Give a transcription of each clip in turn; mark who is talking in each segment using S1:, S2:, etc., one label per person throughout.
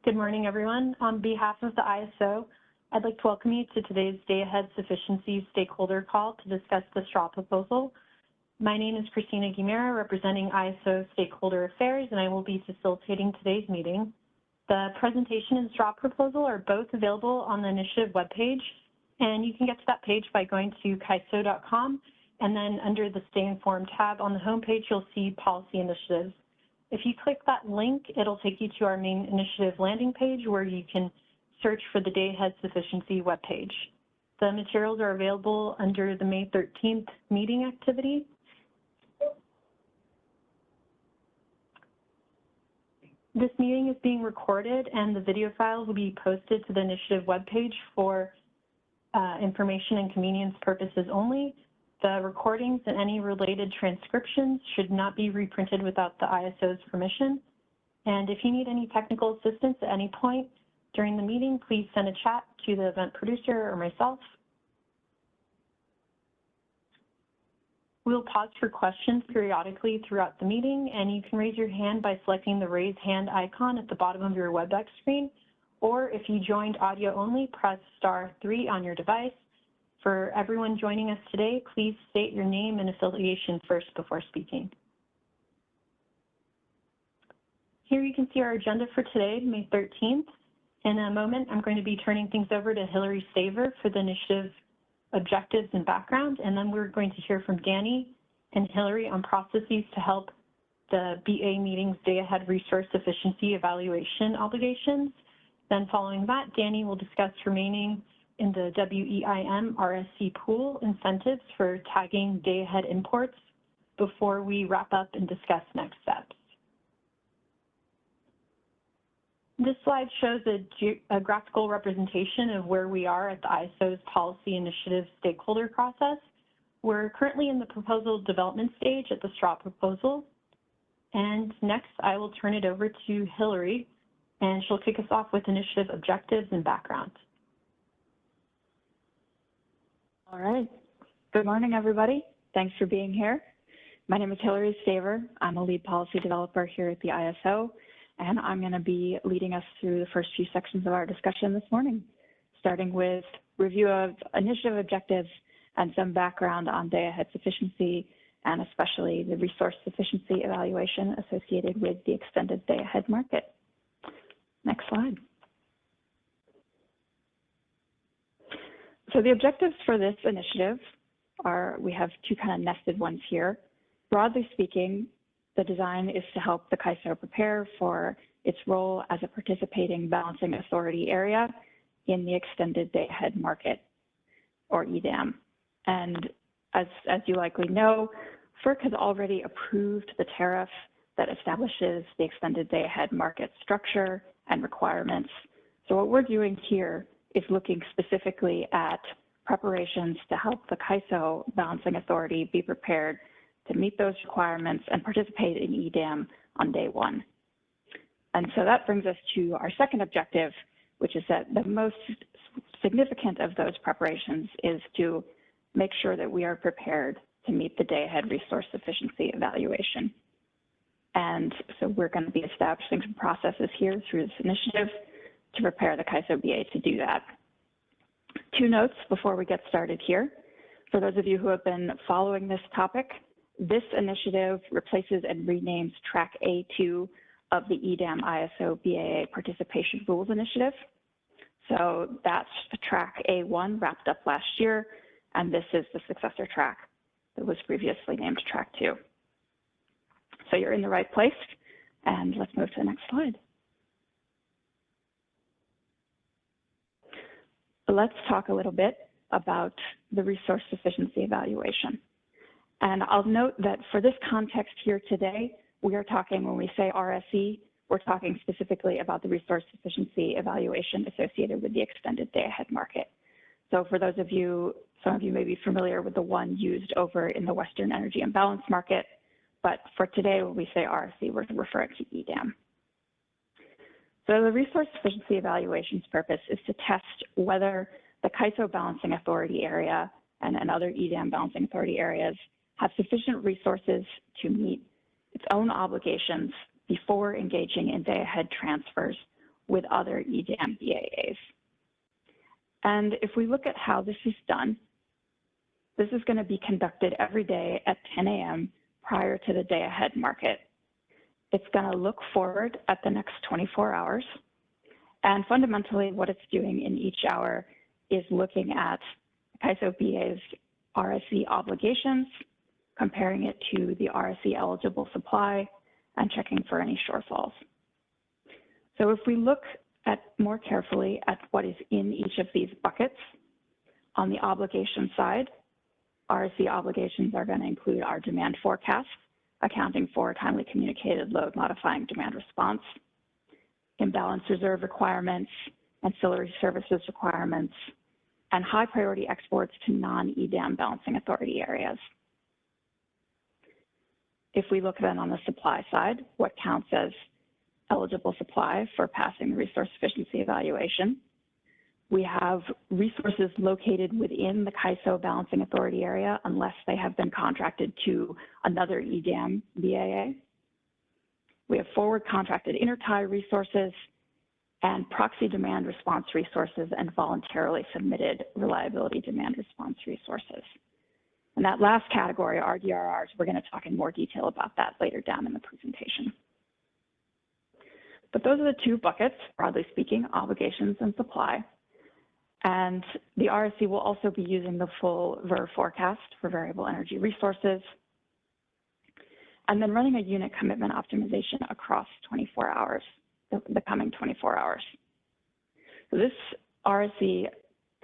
S1: Good morning, everyone. On behalf of the ISO, I'd like to welcome you to today's Day-Ahead Sufficiency stakeholder call to discuss the straw proposal. My name is Christina Guimera, representing ISO Stakeholder Affairs, and I will be facilitating today's meeting. The presentation and straw proposal are both available on the initiative webpage, and you can get to that page by going to kaiso.com, and then under the Stay Informed tab on the homepage, you'll see policy initiatives. If you click that link, it'll take you to our main initiative landing page where you can search for the Day-Ahead Sufficiency webpage. The materials are available under the May 13th meeting activity. This meeting is being recorded and the video files will be posted to the initiative webpage for information and convenience purposes only. The recordings and any related transcriptions should not be reprinted without the ISO's permission. And if you need any technical assistance at any point during the meeting, please send a chat to the event producer or myself. We'll pause for questions periodically throughout the meeting, and you can raise your hand by selecting the raise hand icon at the bottom of your WebEx screen, or if you joined audio only, press *3 on your device. For everyone joining us today, please state your name and affiliation first before speaking. Here you can see our agenda for today, May 13th. In a moment, I'm going to be turning things over to Hillary Staver for the initiative objectives and background, and then we're going to hear from Danny and Hillary on processes to help the BA meeting's day-ahead resource efficiency evaluation obligations. Then following that, Danny will discuss remaining in the WEIM RSC pool incentives for tagging day-ahead imports before we wrap up and discuss next steps. This slide shows a graphical representation of where we are at the ISO's policy initiative stakeholder process. We're currently in the proposal development stage at the straw proposal. And next, I will turn it over to Hillary, and she'll kick us off with initiative objectives and background.
S2: All right. Good morning, everybody. Thanks for being here. My name is Hillary Staver. I'm a lead policy developer here at the ISO, and I'm going to be leading us through the first few sections of our discussion this morning, starting with review of initiative objectives and some background on day-ahead sufficiency, and especially the resource sufficiency evaluation associated with the extended day-ahead market. Next slide. So the objectives for this initiative are, we have two kind of nested ones here. Broadly speaking, the design is to help the CAISO prepare for its role as a participating balancing authority area in the extended day-ahead market, or EDAM. And as you likely know, FERC has already approved the tariff that establishes the extended day-ahead market structure and requirements. So what we're doing here is looking specifically at preparations to help the CAISO balancing authority be prepared to meet those requirements and participate in EDAM on day one. And so that brings us to our second objective, which is that the most significant of those preparations is to make sure that we are prepared to meet the day-ahead resource sufficiency evaluation. And so we're going to be establishing some processes here through this initiative to prepare the CAISO BA to do that. Two notes before we get started here. For those of you who have been following this topic, this initiative replaces and renames Track A2 of the EDAM ISO BAA Participation Rules Initiative. So that's Track A1 wrapped up last year, and this is the successor track that was previously named Track 2. So you're in the right place, and let's move to the next slide. Let's talk a little bit about the resource sufficiency evaluation. And I'll note that for this context here today, we are talking, when we say RSE, we're talking specifically about the resource sufficiency evaluation associated with the extended day-ahead market. So for those of you, some of you may be familiar with the one used over in the Western Energy Imbalance market, but for today, when we say RSE, we're referring to EDAM. So the resource sufficiency evaluation's purpose is to test whether the CAISO balancing authority area and other EDAM balancing authority areas have sufficient resources to meet its own obligations before engaging in day-ahead transfers with other EDAM BAAs. And if we look at how this is done, this is going to be conducted every day at 10 a.m. prior to the day ahead market. It's going to look forward at the next 24 hours. And fundamentally, what it's doing in each hour is looking at CAISO BA's RSE obligations, comparing it to the RSE eligible supply, and checking for any shortfalls. So if we look at more carefully at what is in each of these buckets, on the obligation side, RSE obligations are going to include our demand forecast, accounting for timely communicated load modifying demand response, imbalance reserve requirements, ancillary services requirements, and high priority exports to non-EDAM balancing authority areas. If we look then on the supply side, what counts as eligible supply for passing the resource sufficiency evaluation, we have resources located within the CAISO balancing authority area unless they have been contracted to another EDAM BAA. We have forward contracted intertie resources and proxy demand response resources and voluntarily submitted reliability demand response resources. And that last category, RDRRs, we're going to talk in more detail about that later down in the presentation. But those are the two buckets, broadly speaking, obligations and supply. And the RSC will also be using the full VER forecast for variable energy resources, and then running a unit commitment optimization across 24 hours, the coming 24 hours. So this RSC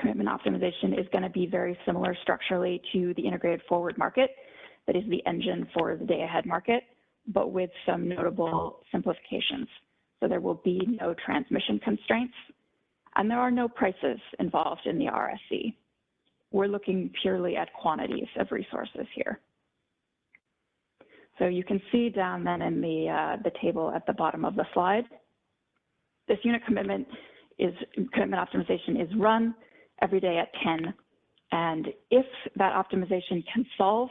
S2: commitment optimization is going to be very similar structurally to the integrated forward market, that is the engine for the day ahead market, but with some notable simplifications. So there will be no transmission constraints, and there are no prices involved in the RSC. We're looking purely at quantities of resources here. So you can see down then in the table at the bottom of the slide, this unit commitment optimization is run every day at 10. And if that optimization can solve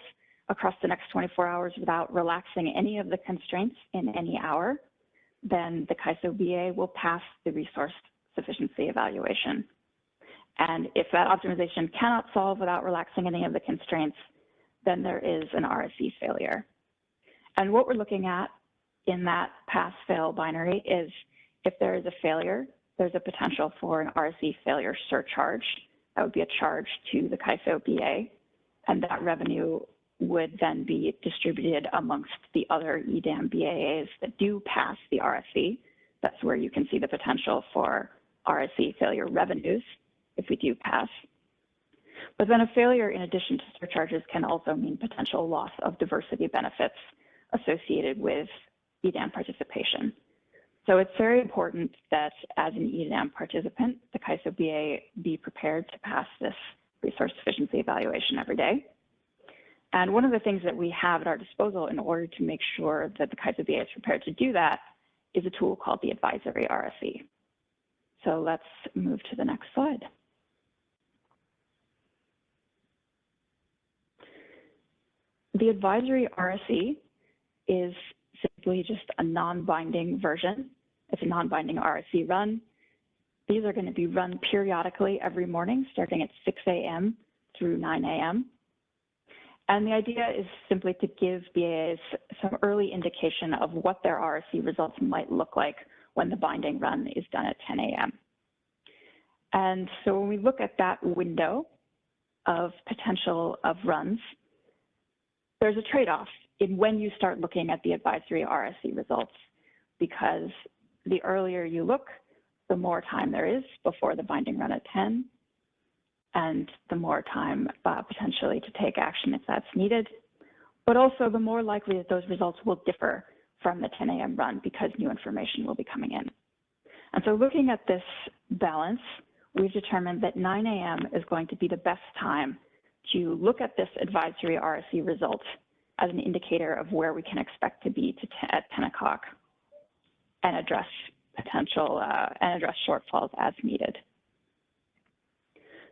S2: across the next 24 hours without relaxing any of the constraints in any hour, then the CAISO BA will pass the resource sufficiency evaluation. And if that optimization cannot solve without relaxing any of the constraints, then there is an RSE failure. And what we're looking at in that pass-fail binary is if there is a failure, there's a potential for an RSE failure surcharge. That would be a charge to the CAISO BA, and that revenue would then be distributed amongst the other EDAM BAAs that do pass the RSE. That's where you can see the potential for RSE failure revenues if we do pass. But then a failure in addition to surcharges can also mean potential loss of diversity benefits associated with EDAM participation. So it's very important that as an EDAM participant, the CAISO BA be prepared to pass this resource sufficiency evaluation every day. And one of the things that we have at our disposal in order to make sure that the CAISO BA is prepared to do that is a tool called the advisory RSE. So let's move to the next slide. The advisory RSE is simply just a non-binding version. It's a non-binding RSE run. These are going to be run periodically every morning, starting at 6 a.m. through 9 a.m. And the idea is simply to give BAAs some early indication of what their RSE results might look like when the binding run is done at 10 a.m. And so when we look at that window of potential of runs, there's a trade-off in when you start looking at the advisory RSE results, because the earlier you look, the more time there is before the binding run at 10, and the more time potentially to take action if that's needed, but also the more likely that those results will differ from the 10 a.m. run because new information will be coming in. And so looking at this balance, we've determined that 9 a.m. is going to be the best time to look at this advisory RSE result as an indicator of where we can expect to be at 10 o'clock and address potential and address shortfalls as needed.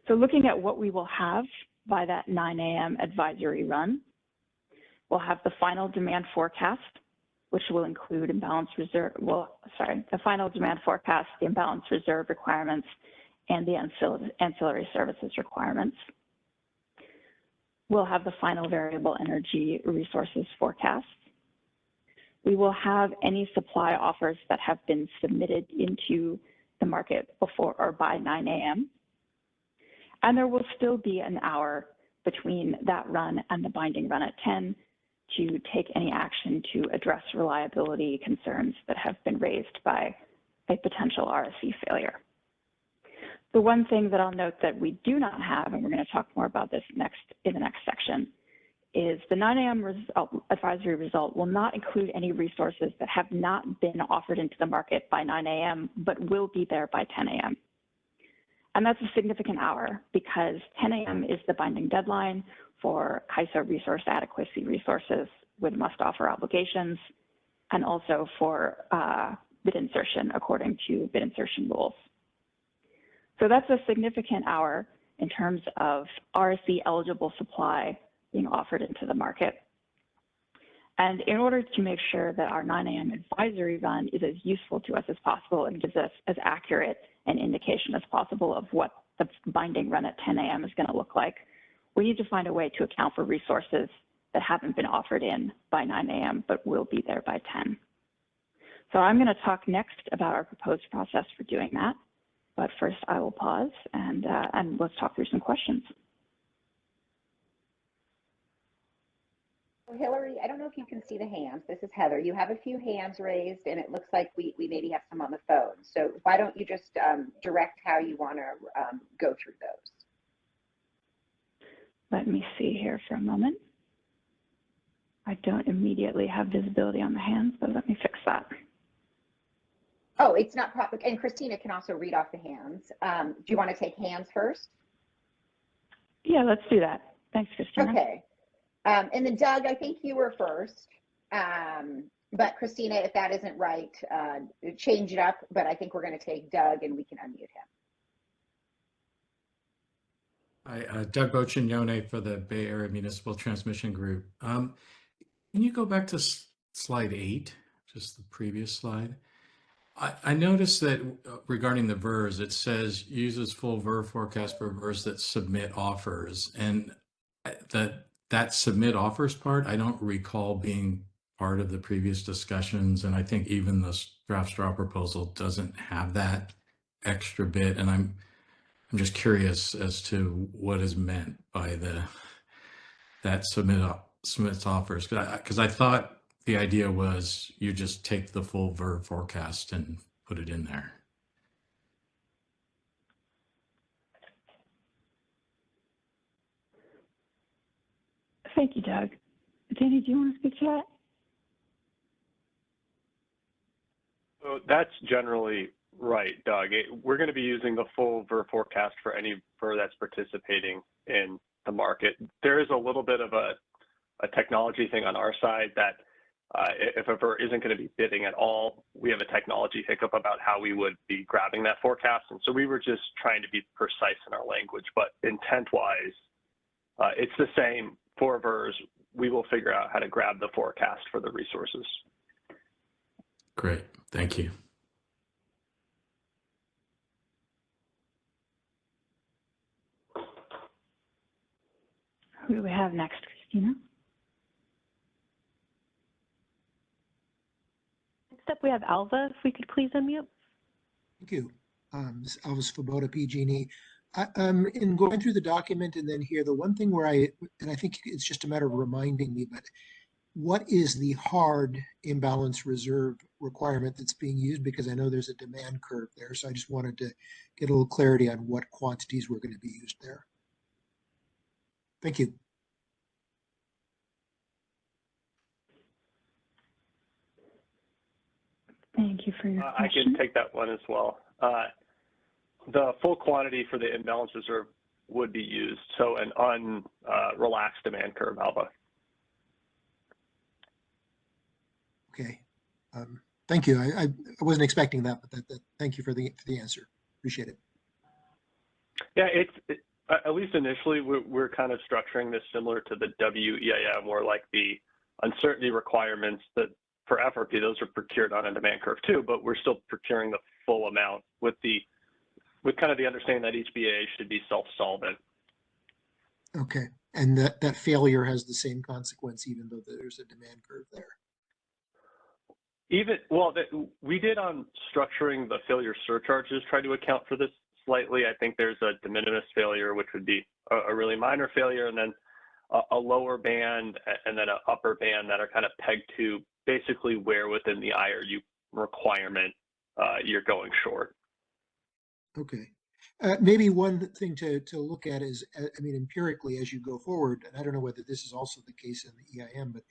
S2: So looking at what we will have by that 9 a.m. advisory run, we'll have the final demand forecast, which will include the final demand forecast, the imbalance reserve requirements, and the ancillary services requirements. We'll have the final variable energy resources forecast. We will have any supply offers that have been submitted into the market before or by 9 a.m. And there will still be an hour between that run and the binding run at 10 to take any action to address reliability concerns that have been raised by a potential RSE failure. The one thing that I'll note that we do not have, and we're going to talk more about this in the next section, is the 9 a.m. advisory result will not include any resources that have not been offered into the market by 9 a.m., but will be there by 10 a.m. And that's a significant hour because 10 a.m. is the binding deadline for CAISO resource adequacy resources with must offer obligations, and also for bid insertion according to bid insertion rules. So that's a significant hour in terms of RSE eligible supply being offered into the market. And in order to make sure that our 9 a.m. advisory run is as useful to us as possible and gives us as accurate an indication as possible of what the binding run at 10 a.m. is going to look like, we need to find a way to account for resources that haven't been offered in by 9 a.m. but will be there by 10. So I'm going to talk next about our proposed process for doing that. But first, I will pause and let's talk through some questions.
S3: Hillary, I don't know if you can see the hands. This is Heather. You have a few hands raised, and it looks like we maybe have some on the phone. So why don't you just direct how you want to go through those?
S2: Let me see here for a moment. I don't immediately have visibility on the hands, but let me fix that.
S3: Oh, it's not proper. And Christina can also read off the hands. Do you want to take hands first?
S2: Yeah, let's do that. Thanks, Christina.
S3: Okay. And then Doug, I think you were first. But Christina, if that isn't right, change it up. But I think we're going to take Doug and we can unmute him.
S4: Hi, Doug Bocignone for the Bay Area Municipal Transmission Group. Can you go back to slide 8, just the previous slide? I noticed that regarding the VERS, it says uses full VER forecast for VERS that submit offers. And that submit offers part, I don't recall being part of the previous discussions. And I think even the draft straw proposal doesn't have that extra bit. And I'm just curious as to what is meant by that submits offers, because I thought the idea was you just take the full VER forecast and put it in there.
S2: Thank you, Doug. Danny, do you want to speak to that?
S5: So that's generally right, Doug. We're going to be using the full VER forecast for any VER that's participating in the market. There is a little bit of a technology thing on our side that if a VER isn't going to be bidding at all, we have a technology hiccup about how we would be grabbing that forecast. And so we were just trying to be precise in our language, but intent-wise, it's the same for VERs. We will figure out how to grab the forecast for the resources.
S4: Great, thank you.
S2: Who do we have next, Christina?
S1: Next up, we have Alva. If we could please unmute.
S6: Thank you. This is Alva Svoboda, PG&E. In going through the document and then here, the one thing where I think it's just a matter of reminding me, but what is the hard imbalance reserve requirement that's being used? Because I know there's a demand curve there. So I just wanted to get a little clarity on what quantities were going to be used there. Thank you.
S2: Thank you for your question.
S5: I can take that one as well. The full quantity for the imbalance reserve would be used. So an unrelaxed demand curve, Alva.
S6: Okay. Thank you. I wasn't expecting that, but thank you for the answer. Appreciate it.
S5: Yeah, at least initially, we're kind of structuring this similar to the WEIM, where like the uncertainty requirements that for FRP, those are procured on a demand curve too, but we're still procuring the full amount with kind of the understanding that each BAA should be self-solvent.
S6: Okay, and that failure has the same consequence even though there's a demand curve there.
S5: We did on structuring the failure surcharges try to account for this slightly. I think there's a de minimis failure, which would be a really minor failure, and then a lower band and then an upper band that are kind of pegged to basically where within the IRU requirement you're going short.
S6: Okay. Maybe one thing to look at is, I mean, empirically as you go forward, and I don't know whether this is also the case in the EIM, but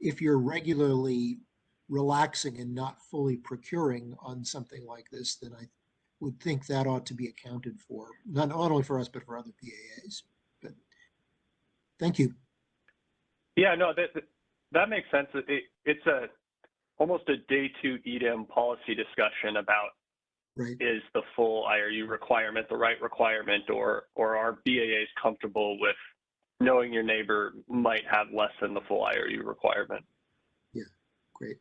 S6: if you're regularly relaxing and not fully procuring on something like this, then I would think that ought to be accounted for, not only for us, but for other PAAs. But thank you.
S5: Yeah, no, that makes sense. It's almost a day two EDM policy discussion about
S6: right.
S5: Is the full IRU requirement the right requirement, or are BAAs comfortable with knowing your neighbor might have less than the full IRU requirement?
S6: Yeah, great.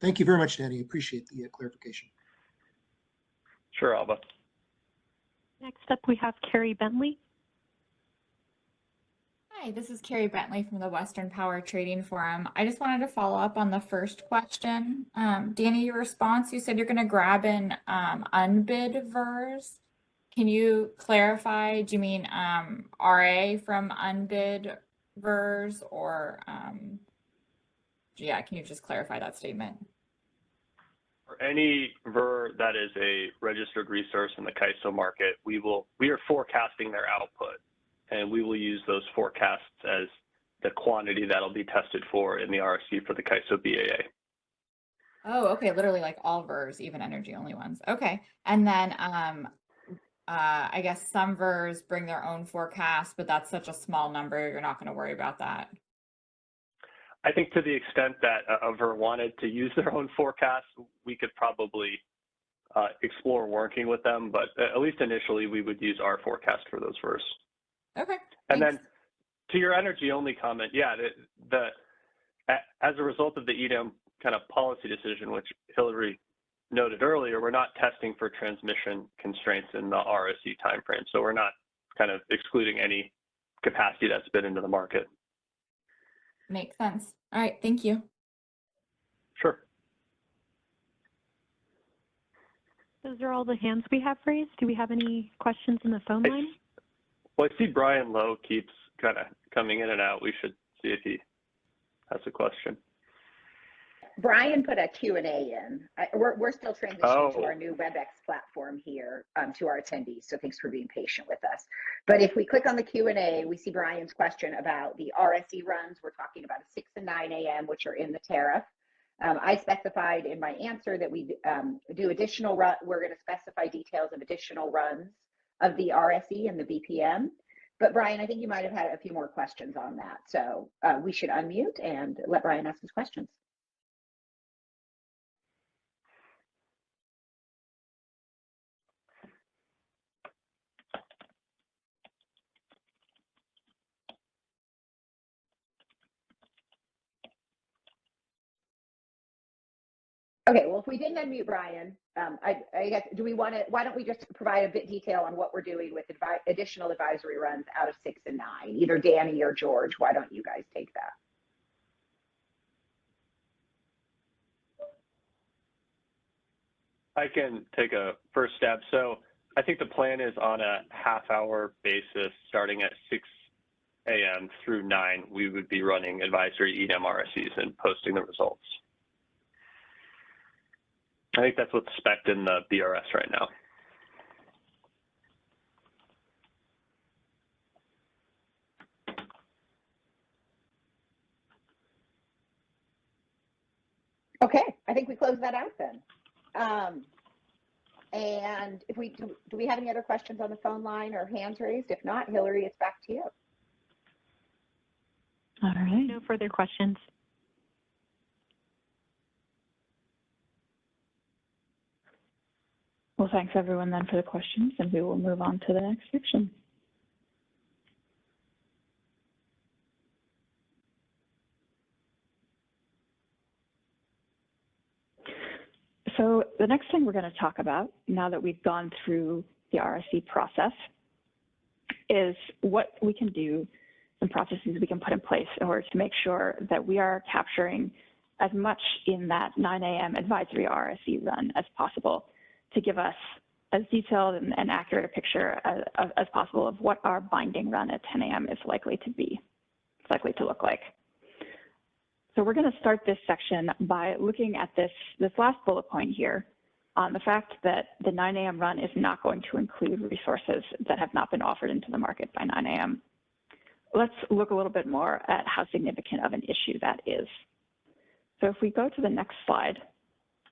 S6: Thank you very much, Danny. Appreciate the clarification.
S5: Sure, Alba.
S1: Next up, we have Carrie Bentley.
S7: Hi, this is Carrie Bentley from the Western Power Trading Forum. I just wanted to follow up on the first question. Danny, your response, you said you're going to grab an unbid VERS. Can you clarify, do you mean RA from unbid VERS, or yeah, can you just clarify that statement?
S5: For any VER that is a registered resource in the CAISO market, we are forecasting their output, and we will use those forecasts as the quantity that'll be tested for in the RSC for the CAISO BAA.
S7: Oh, okay, literally like all VERS, even energy only ones. Okay, and then I guess some VERS bring their own forecast, but that's such a small number, you're not going to worry about that.
S5: I think to the extent that a VER wanted to use their own forecast, we could probably explore working with them, but at least initially we would use our forecast for those VERS.
S7: Okay.
S5: And
S7: thanks.
S5: then to your energy only comment, yeah, as a result of the EDM kind of policy decision, which Hillary noted earlier, we're not testing for transmission constraints in the RSC timeframe. So we're not kind of excluding any capacity that's been into the market.
S7: Makes sense. All right, thank you.
S5: Sure.
S1: Those are all the hands we have raised. Do we have any questions in the phone line?
S5: Well, I see Brian Lowe keeps kind of coming in and out. We should see if he has a question.
S3: Brian put a Q&A in. We're still transitioning to our new WebEx platform here to our attendees, so thanks for being patient with us. But if we click on the Q&A, we see Brian's question about the RSE runs. We're talking about 6 and 9 a.m., which are in the tariff. I specified in my answer that we do additional run. We're going to specify details of additional runs of the RSE and the BPM. But Brian, I think you might have had a few more questions on that. So we should unmute and let Brian ask his questions. Okay, well, if we didn't unmute Brian, I guess, why don't we just provide a bit detail on what we're doing with additional advisory runs out of 6 and 9, either Danny or George. Why don't you guys take that?
S5: I can take a first stab. So I think the plan is on a half-hour basis, starting at 6 a.m. through 9, we would be running advisory EDM RSEs and posting the results. I think that's what's spec'd in the BRS right now.
S3: Okay, I think we close that out then. And if do we have any other questions on the phone line or hands raised? If not, Hillary, it's back to you.
S1: All right. No further questions.
S2: Well, thanks everyone then for the questions, and we will move on to the next section. So the next thing we're going to talk about, now that we've gone through the RSE process, is what we can do, some processes we can put in place in order to make sure that we are capturing as much in that 9 a.m. advisory RSE run as possible to give us as detailed and accurate a picture as possible of what our binding run at 10 a.m. is likely to be, likely to look like. So we're going to start this section by looking at this last bullet point here on the fact that the 9 a.m. run is not going to include resources that have not been offered into the market by 9 a.m. Let's look a little bit more at how significant of an issue that is. So if we go to the next slide,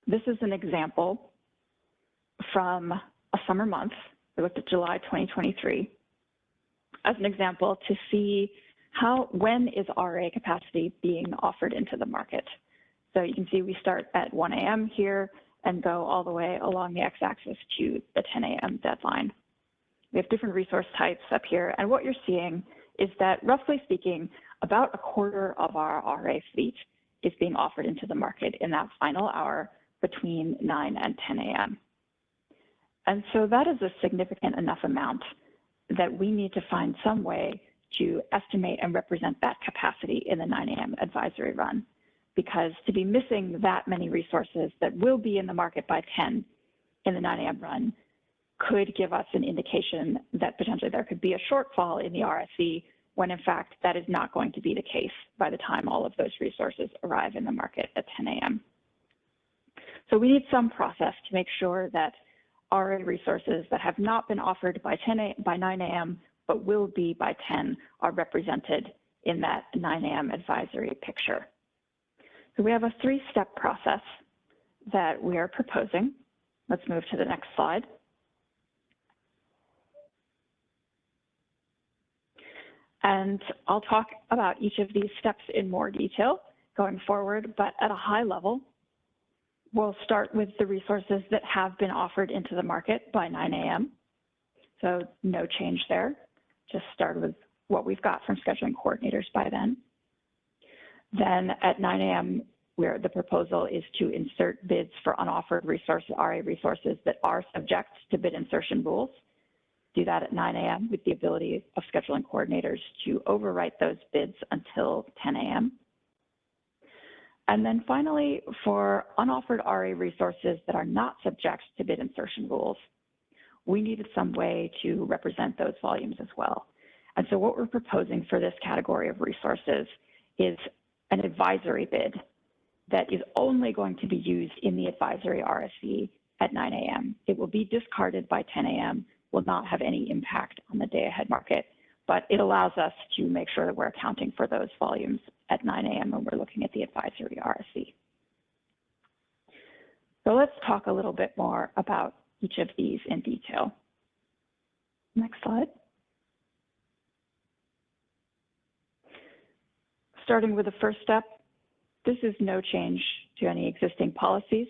S2: this is an example from a summer month. We looked at July 2023 as an example to see when is RA capacity being offered into the market. So you can see we start at 1 a.m. here and go all the way along the x-axis to the 10 a.m. deadline. We have different resource types up here, and what you're seeing is that, roughly speaking, about a quarter of our RA fleet is being offered into the market in that final hour between 9 and 10 a.m. And so that is a significant enough amount that we need to find some way to estimate and represent that capacity in the 9 a.m. advisory run, because to be missing that many resources that will be in the market by 10 in the 9 a.m. run could give us an indication that potentially there could be a shortfall in the RSE, when in fact that is not going to be the case by the time all of those resources arrive in the market at 10 a.m. So we need some process to make sure that RA resources that have not been offered by 9 a.m. but will be by 10 are represented in that 9 a.m. advisory picture. So we have a three-step process that we are proposing. Let's move to the next slide. And I'll talk about each of these steps in more detail going forward, but at a high level, we'll start with the resources that have been offered into the market by 9 a.m. So no change there, just start with what we've got from scheduling coordinators by then. Then at 9 a.m., where the proposal is to insert bids for unoffered RA resources that are subject to bid insertion rules. Do that at 9 a.m. with the ability of scheduling coordinators to overwrite those bids until 10 a.m. And then finally, for unoffered RA resources that are not subject to bid insertion rules, we needed some way to represent those volumes as well. And so what we're proposing for this category of resources is an advisory bid that is only going to be used in the advisory RSE at 9 a.m. It will be discarded by 10 a.m., will not have any impact on the day-ahead market, but it allows us to make sure that we're accounting for those volumes at 9 a.m. when we're looking at the advisory RSE. So let's talk a little bit more about each of these in detail. Next slide. Starting with the first step, this is no change to any existing policies,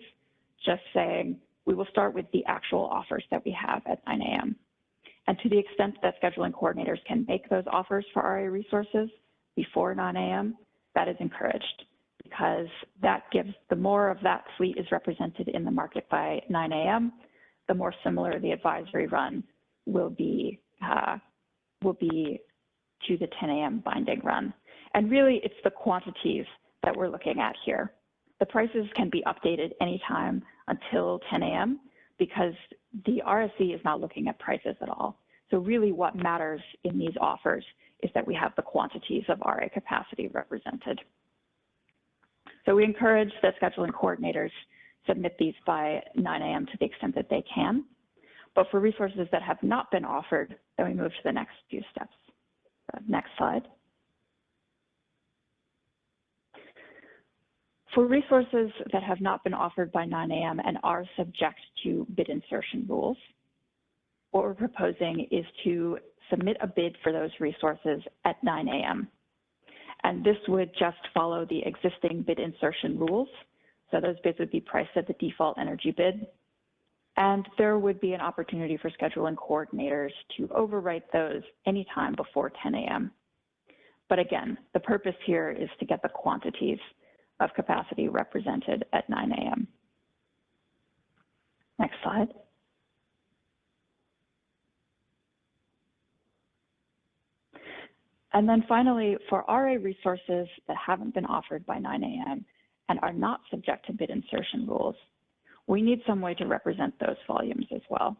S2: just saying we will start with the actual offers that we have at 9 a.m. And to the extent that scheduling coordinators can make those offers for RA resources before 9 a.m., that is encouraged, because that gives, the more of that fleet is represented in the market by 9 a.m., the more similar the advisory run will be to the 10 a.m. binding run. And really, it's the quantities that we're looking at here. The prices can be updated anytime until 10 a.m. because the RSE is not looking at prices at all. So really what matters in these offers is that we have the quantities of RA capacity represented. So we encourage that scheduling coordinators submit these by 9 a.m. to the extent that they can. But for resources that have not been offered, then we move to the next few steps. Next slide. For resources that have not been offered by 9 a.m. and are subject to bid insertion rules, what we're proposing is to submit a bid for those resources at 9 a.m. And this would just follow the existing bid insertion rules. So those bids would be priced at the default energy bid. And there would be an opportunity for scheduling coordinators to overwrite those anytime before 10 a.m. But again, the purpose here is to get the quantities of capacity represented at 9 a.m. Next slide. And then finally, for RA resources that haven't been offered by 9 a.m. and are not subject to bid insertion rules, we need some way to represent those volumes as well.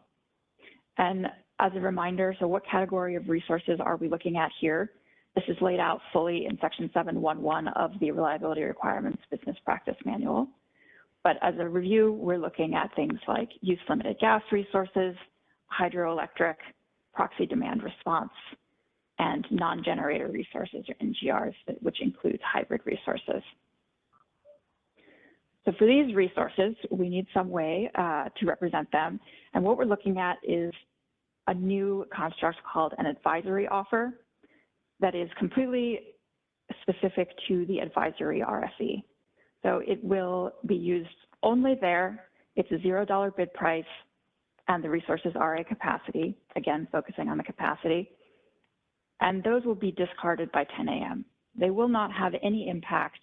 S2: And as a reminder, so what category of resources are we looking at here? This is laid out fully in section 711 of the Reliability Requirements Business Practice Manual. But as a review, we're looking at things like use-limited gas resources, hydroelectric, proxy demand response, and non-generator resources, or NGRs, which includes hybrid resources. So for these resources, we need some way to represent them. And what we're looking at is a new construct called an advisory offer that is completely specific to the advisory RFE. So it will be used only there. It's a $0 bid price, and the resources are a capacity, again, focusing on the capacity. And those will be discarded by 10 a.m. They will not have any impact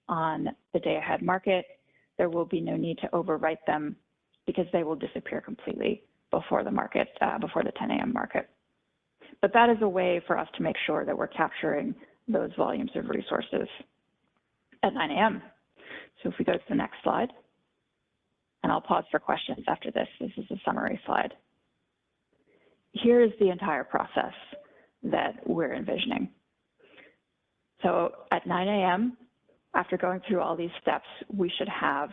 S2: on the day-ahead market. There will be no need to overwrite them because they will disappear completely before the market, before the 10 a.m. market. But that is a way for us to make sure that we're capturing those volumes of resources at 9 a.m. So if we go to the next slide, and I'll pause for questions after this. This is a summary slide. Here is the entire process that we're envisioning. So at 9 a.m., after going through all these steps, we should have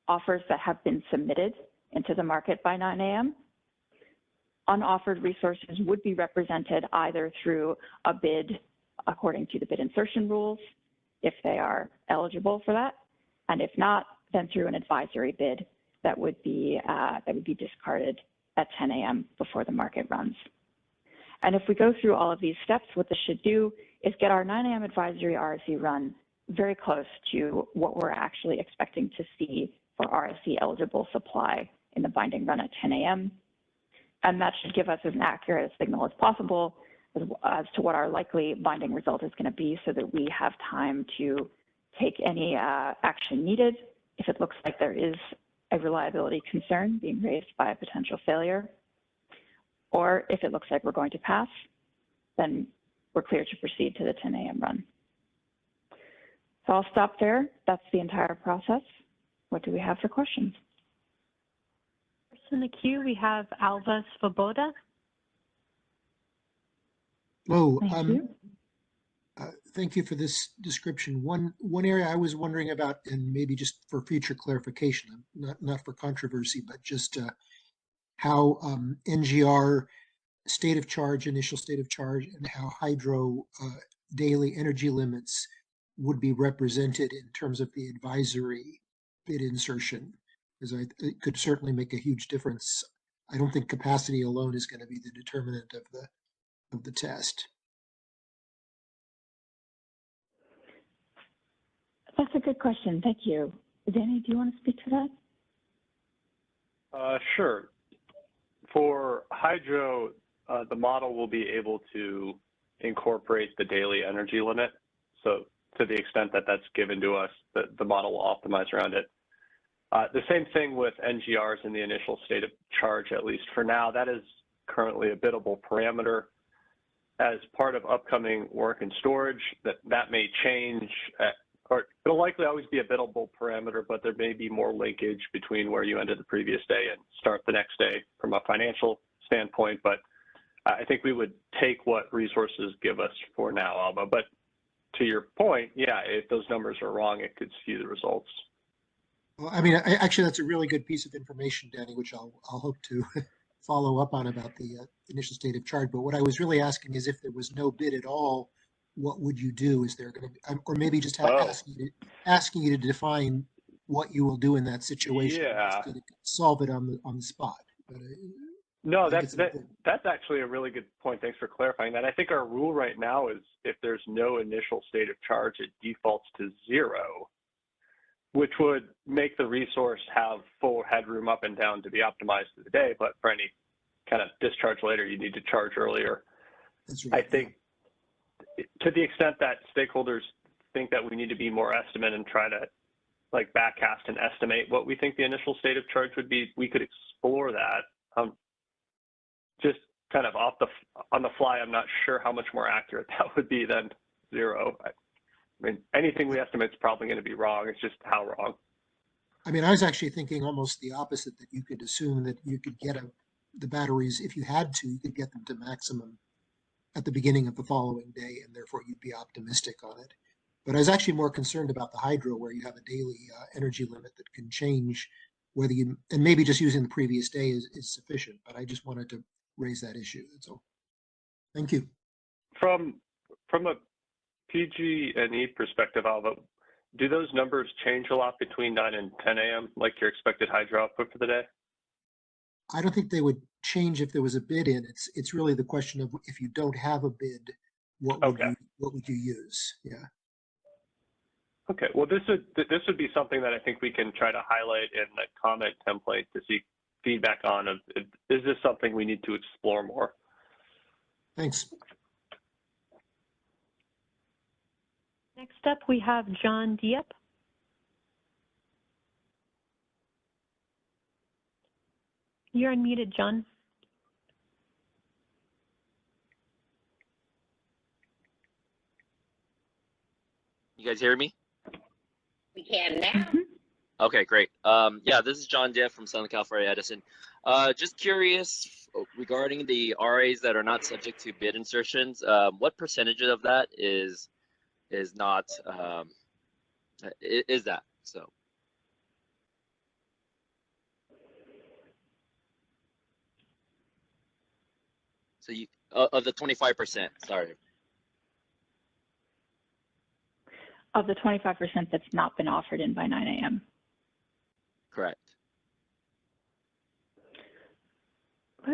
S2: offers that have been submitted into the market by 9 a.m. Unoffered resources would be represented either through a bid according to the bid insertion rules, if they are eligible for that, and if not, then through an advisory bid that would be discarded at 10 a.m. before the market runs. And if we go through all of these steps, what this should do is get our 9 a.m. advisory RSE run very close to what we're actually expecting to see for RSE eligible supply in the binding run at 10 a.m. And that should give us as an accurate signal as possible as to what our likely binding result is going to be, so that we have time to take any action needed if it looks like there is a reliability concern being raised by a potential failure. Or if it looks like we're going to pass, then we're clear to proceed to the 10 a.m. run. So I'll stop there. That's the entire process. What do we have for questions?
S1: First in the queue, we have Alva Svoboda.
S6: Hello.
S2: Thank you.
S6: Thank you for this description. One area I was wondering about, and maybe just for future clarification, not for controversy, but just how NGR state of charge, initial state of charge, and how hydro daily energy limits would be represented in terms of the advisory bid insertion, because it could certainly make a huge difference. I don't think capacity alone is going to be the determinant of the test.
S2: That's a good question. Thank you. Danny, do you want to speak to that?
S5: Sure. For hydro, the model will be able to incorporate the daily energy limit. So to the extent that that's given to us, the model will optimize around it. The same thing with NGRs in the initial state of charge, at least for now. That is currently a biddable parameter. As part of upcoming work in storage, that may change, or it'll likely always be a biddable parameter, but there may be more linkage between where you ended the previous day and start the next day from a financial standpoint. But I think we would take what resources give us for now, Alba. But to your point, yeah, if those numbers are wrong, it could skew the results.
S6: Well, I mean, actually, that's a really good piece of information, Danny, which I'll hope to follow up on about the initial state of charge. But what I was really asking is, if there was no bid at all, what would you do? Is there going to be, or maybe just asking you to define what you will do in that situation?
S5: Yeah.
S6: To solve it on the spot. But,
S5: no, that's actually a really good point. Thanks for clarifying that. I think our rule right now is if there's no initial state of charge, it defaults to 0, which would make the resource have full headroom up and down to be optimized to the day. But for any kind of discharge later, you need to charge earlier.
S6: That's right.
S5: I think to the extent that stakeholders think that we need to be more estimate and try to like backcast and estimate what we think the initial state of charge would be, we could explore that. Just kind of on the fly, I'm not sure how much more accurate that would be than 0. I mean, anything we estimate is probably going to be wrong. It's just how wrong.
S6: I mean, I was actually thinking almost the opposite, that you could assume that you could get the batteries, if you had to, you could get them to maximum at the beginning of the following day, and therefore you'd be optimistic on it. But I was actually more concerned about the hydro, where you have a daily energy limit that can change whether you, and maybe just using the previous day is sufficient, but I just wanted to raise that issue, that's all. Thank you.
S5: From a PG&E perspective, Alva, do those numbers change a lot between 9 and 10 a.m., like your expected hydro output for the day?
S6: I don't think they would change if there was a bid in. It's really the question of, if you don't have a bid, what would you use? Yeah.
S5: Okay. Well, this would be something that I think we can try to highlight in the comment template to see feedback on. Is this something we need to explore more?
S6: Thanks.
S1: Next up, we have John Diep. You're unmuted, John.
S8: You guys hear me?
S3: We can now.
S8: Okay, great. Yeah, this is John Diep from Southern California Edison. Just curious regarding the RAs that are not subject to bid insertions. What percentage of that is not is that so? So you of the 25%. Sorry.
S2: Of the 25% that's not been offered in by 9 a.m.
S8: Correct.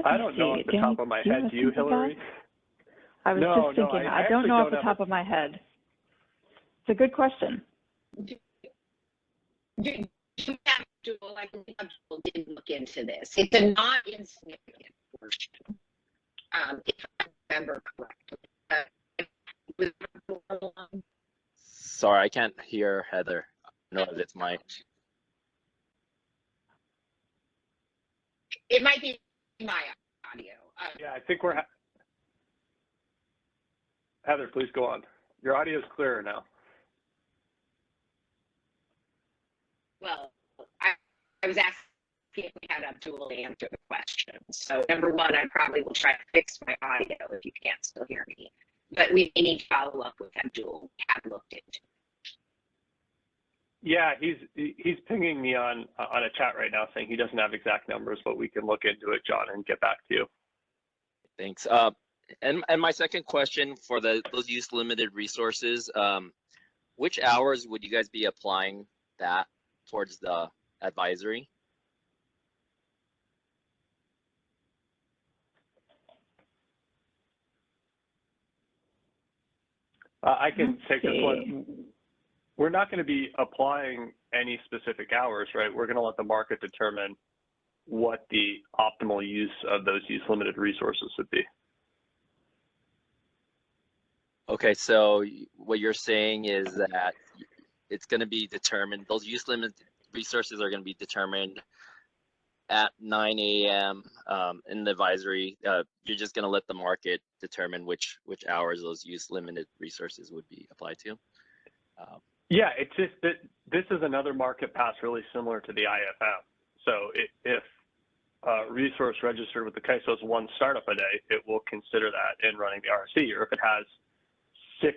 S5: I don't know off the top of my head. Do you, Hillary?
S2: I was just thinking. I don't know off the top of my head. It's a good question.
S3: I believe Abdul did look into this. It's a not insignificant portion, if I remember correctly.
S8: Sorry, I can't hear Heather. No, it's my.
S3: It might be my audio.
S5: Yeah, I think we're. Heather, please go on. Your audio is clearer now.
S3: Well, I was asking if we had Abdul answer the question. So number one, I probably will try to fix my audio if you can't still hear me. But we need to follow up with Abdul. We have looked into it.
S5: Yeah, he's pinging me on a chat right now saying he doesn't have exact numbers, but we can look into it, John, and get back to you.
S8: Thanks. And my second question for those use limited resources, which hours would you guys be applying that towards the advisory?
S5: I can take this one. We're not going to be applying any specific hours, right? We're going to let the market determine what the optimal use of those use limited resources would be. Okay,
S8: so what you're saying is that it's going to be determined, those use limited resources are going to be determined at 9 a.m. In the advisory. You're just going to let the market determine which hours those use limited resources would be applied to.
S5: Yeah, it's just that this is another market pass really similar to the IFM. So if a resource registered with the CAISO has 1 startup a day, it will consider that in running the RSC. Or if it has 6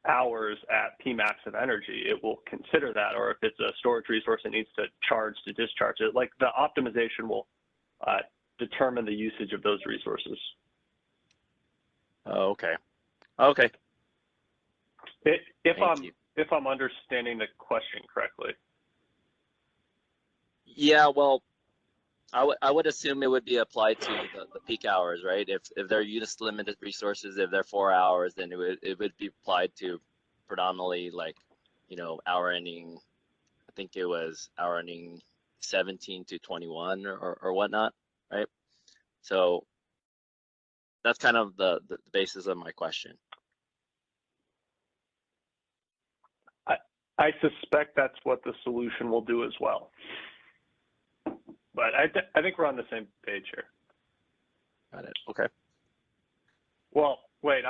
S5: hours at Pmax of energy, it will consider that. Or if it's a storage resource that needs to charge to discharge it, like the optimization will determine the usage of those resources.
S8: Oh, okay. Okay.
S5: If I'm understanding the question correctly.
S8: Yeah, well, I would assume it would be applied to the peak hours, right? If they're use limited resources, if they're 4 hours, then it would be applied to predominantly, like, you know, hour ending. I think it was hour ending 17 to 21 or whatnot, right? So that's kind of the basis of my question.
S5: I suspect that's what the solution will do as well. But I think we're on the same page here.
S8: Got it. Okay.
S5: Well, wait,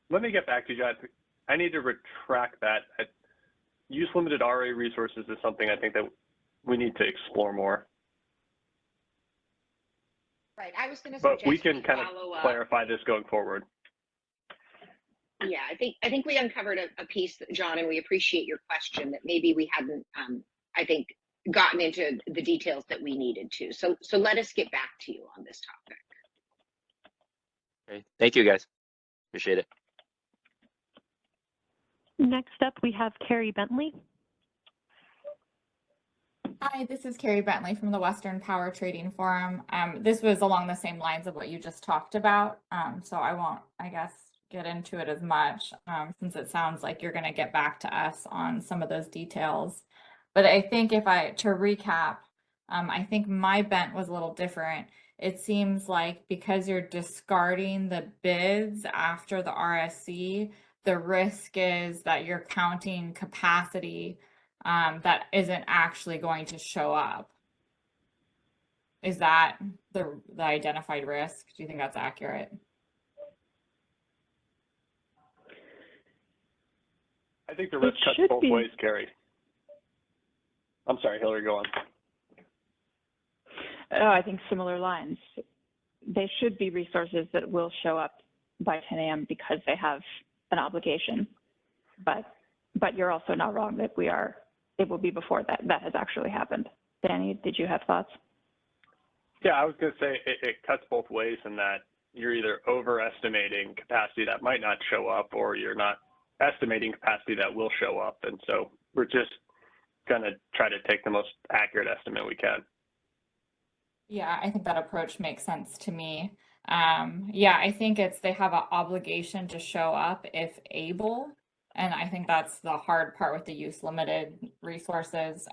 S5: let me get back to you, John. I need to retract that. Use limited RA resources is something I think that we need to explore more.
S3: Right, I was going to suggest
S5: but we can kind of
S3: follow up.
S5: clarify this going forward.
S3: Yeah, I think we uncovered a piece, John, and we appreciate your question that maybe we hadn't, I think, gotten into the details that we needed to. So let us get back to you on this topic.
S8: Okay. Thank you, guys. Appreciate it.
S1: Next up, we have Carrie Bentley.
S7: Hi, this is Carrie Bentley from the Western Power Trading Forum. This was along the same lines of what you just talked about, so I won't, I guess, get into it as much since it sounds like you're going to get back to us on some of those details. But I think to recap, I think my bent was a little different. It seems like because you're discarding the bids after the RSC, the risk is that you're counting capacity that isn't actually going to show up. Is that the identified risk? Do you think that's accurate?
S5: I think the risk cuts both ways, Carrie. I'm sorry, Hillary, go on.
S2: Oh, I think similar lines. They should be resources that will show up by 10 a.m. because they have an obligation. But you're also not wrong that it will be before that has actually happened. Danny, did you have thoughts?
S5: Yeah, I was going to say it cuts both ways in that you're either overestimating capacity that might not show up, or you're not estimating capacity that will show up. And so we're just going to try to take the most accurate estimate we can.
S7: Yeah, I think that approach makes sense to me. Yeah, I think they have an obligation to show up if able. And I think that's the hard part with the use limited resources.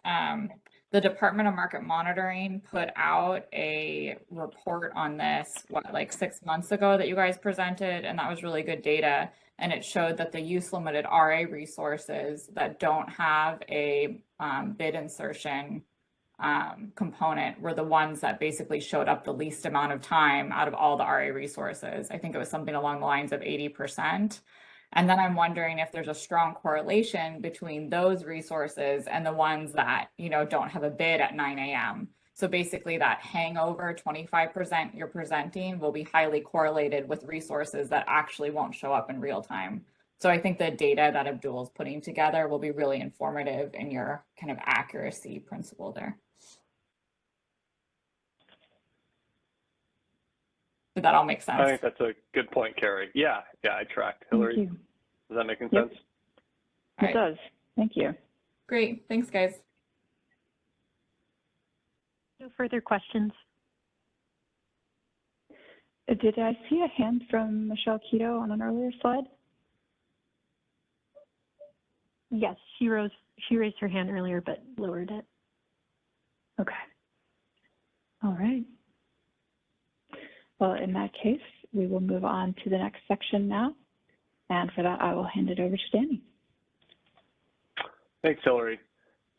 S7: The Department of Market Monitoring put out a report on this, like 6 months ago that you guys presented, and that was really good data. And it showed that the use limited RA resources that don't have a bid insertion component were the ones that basically showed up the least amount of time out of all the RA resources. I think it was something along the lines of 80%. And then I'm wondering if there's a strong correlation between those resources and the ones that, don't have a bid at 9 a.m. So basically that hangover 25% you're presenting will be highly correlated with resources that actually won't show up in real time. So I think the data that Abdul's putting together will be really informative in your kind of accuracy principle there. Did that all make sense?
S5: I think that's a good point, Carrie. Yeah, I tracked. Hillary,
S2: Thank you.
S5: Is that making
S2: Yep.
S5: sense?
S2: It does. Thank you.
S7: Great. Thanks, guys.
S1: No further questions.
S2: Did I see a hand from Michelle Keto on an earlier slide?
S1: Yes, she raised her hand earlier, but lowered it.
S2: Okay. All right. Well, in that case, we will move on to the next section now. And for that, I will hand it over to Danny.
S5: Thanks, Hillary.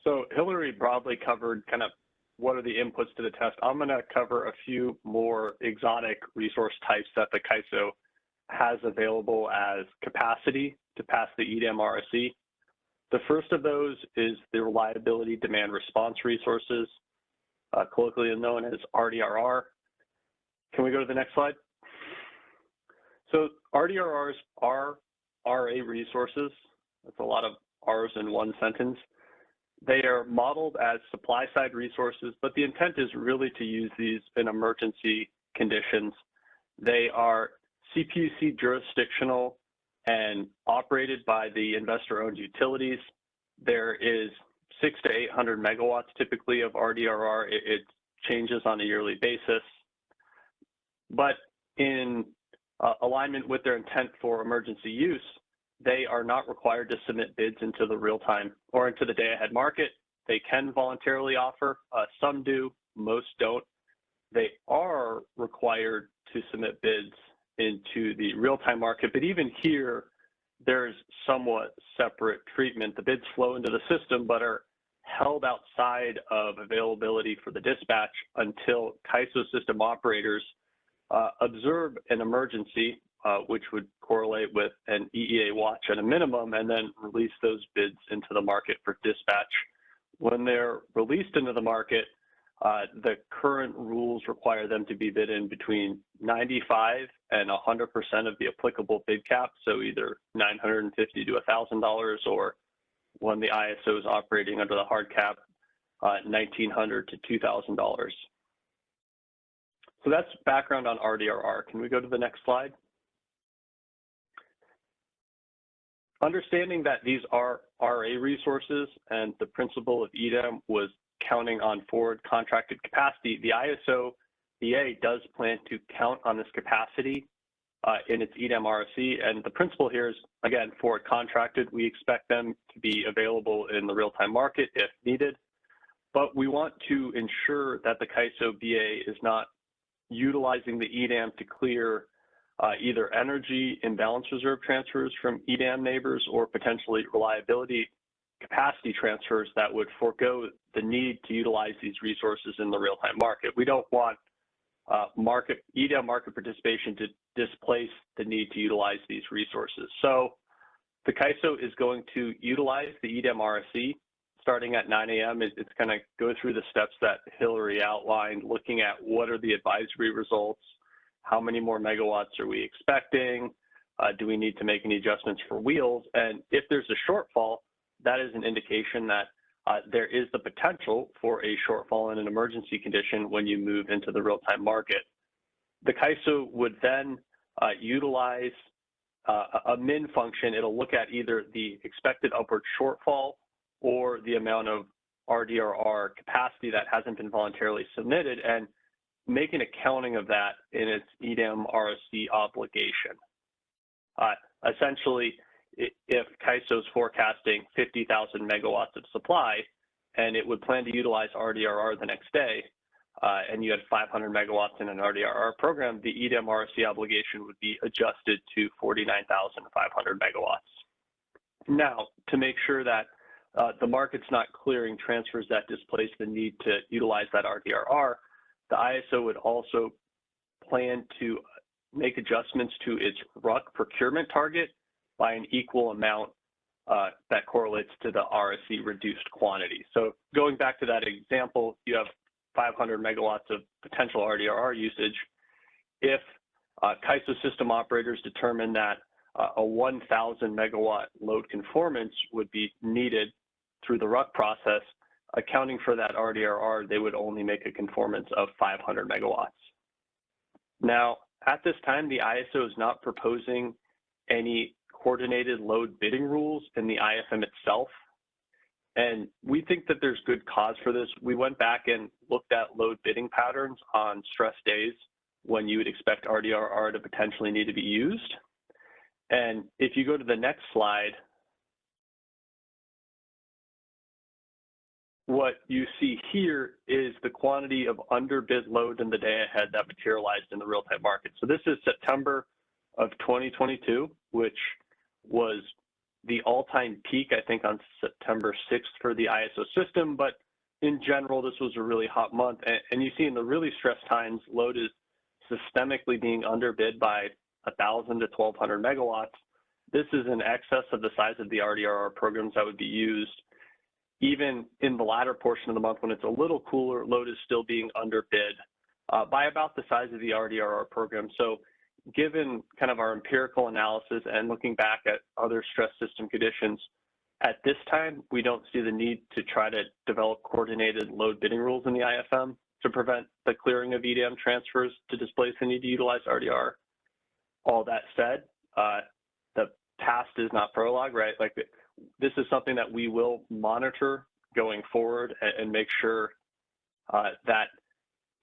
S5: So Hillary broadly covered kind of what are the inputs to the test. I'm going to cover a few more exotic resource types that the CAISO has available as capacity to pass the EDM RSE. The first of those is the reliability demand response resources, colloquially known as RDRR. Can we go to the next slide? So RDRRs are RA resources. That's a lot of R's in one sentence. They are modeled as supply-side resources, but the intent is really to use these in emergency conditions. They are CPUC jurisdictional and operated by the investor-owned utilities. There is 600 to 800 megawatts typically of RDRR. It changes on a yearly basis. But in alignment with their intent for emergency use, they are not required to submit bids into the real-time or into the day-ahead market. They can voluntarily offer. Some do, most don't. They are required to submit bids into the real-time market, but even here, there's somewhat separate treatment. The bids flow into the system, but are held outside of availability for the dispatch until CAISO system operators observe an emergency, which would correlate with an EEA watch at a minimum, and then release those bids into the market for dispatch. When they're released into the market, the current rules require them to be bid in between 95 and 100% of the applicable bid cap, so either $950 to $1,000, or when the ISO is operating under the hard cap, $1,900 to $2,000. So that's background on RDRR. Can we go to the next slide? Understanding that these are RA resources and the principle of EDAM was counting on forward contracted capacity, the ISO BA does plan to count on this capacity in its EDAM RSC, and the principle here is, again, forward contracted. We expect them to be available in the real-time market if needed, but we want to ensure that the CAISO BA is not utilizing the EDAM to clear either energy imbalance reserve transfers from EDAM neighbors or potentially reliability capacity transfers that would forego the need to utilize these resources in the real-time market. We don't want EDAM market participation to displace the need to utilize these resources. So the CAISO is going to utilize the EDAM RSC starting at 9 a.m. It's going to go through the steps that Hillary outlined, looking at what are the advisory results, how many more megawatts are we expecting, do we need to make any adjustments for wheels, and if there's a shortfall, that is an indication that there is the potential for a shortfall in an emergency condition when you move into the real-time market. The CAISO would then utilize a min function. It'll look at either the expected upward shortfall or the amount of RDRR capacity that hasn't been voluntarily submitted, and make an accounting of that in its EDAM RSC obligation. Essentially, if CAISO is forecasting 50,000 megawatts of supply and it would plan to utilize RDRR the next day, and you had 500 megawatts in an RDRR program, the EDAM RSC obligation would be adjusted to 49,500 megawatts. Now, to make sure that the market's not clearing transfers that displace the need to utilize that RDRR, the ISO would also plan to make adjustments to its RUC procurement target by an equal amount that correlates to the RSC reduced quantity. So going back to that example, you have 500 megawatts of potential RDRR usage. If CAISO system operators determine that a 1,000 megawatt load conformance would be needed through the RUC process, accounting for that RDRR, they would only make a conformance of 500 megawatts. Now, at this time, the ISO is not proposing any coordinated load bidding rules in the IFM itself. And we think that there's good cause for this. We went back and looked at load bidding patterns on stress days when you would expect RDRR to potentially need to be used. And if you go to the next slide, what you see here is the quantity of underbid load in the day ahead that materialized in the real-time market. So this is September of 2022, which was the all-time peak, I think, on September 6th for the ISO system. But in general, this was a really hot month. And you see in the really stressed times, load is systemically being underbid by 1,000 to 1,200 megawatts. This is in excess of the size of the RDRR programs that would be used. Even in the latter portion of the month when it's a little cooler, load is still being underbid by about the size of the RDRR program. So given kind of our empirical analysis and looking back at other stress system conditions, at this time, we don't see the need to try to develop coordinated load bidding rules in the IFM to prevent the clearing of EDAM transfers to displace the need to utilize RDR. All that said, the past is not prologue, right? Like, this is something that we will monitor going forward and make sure that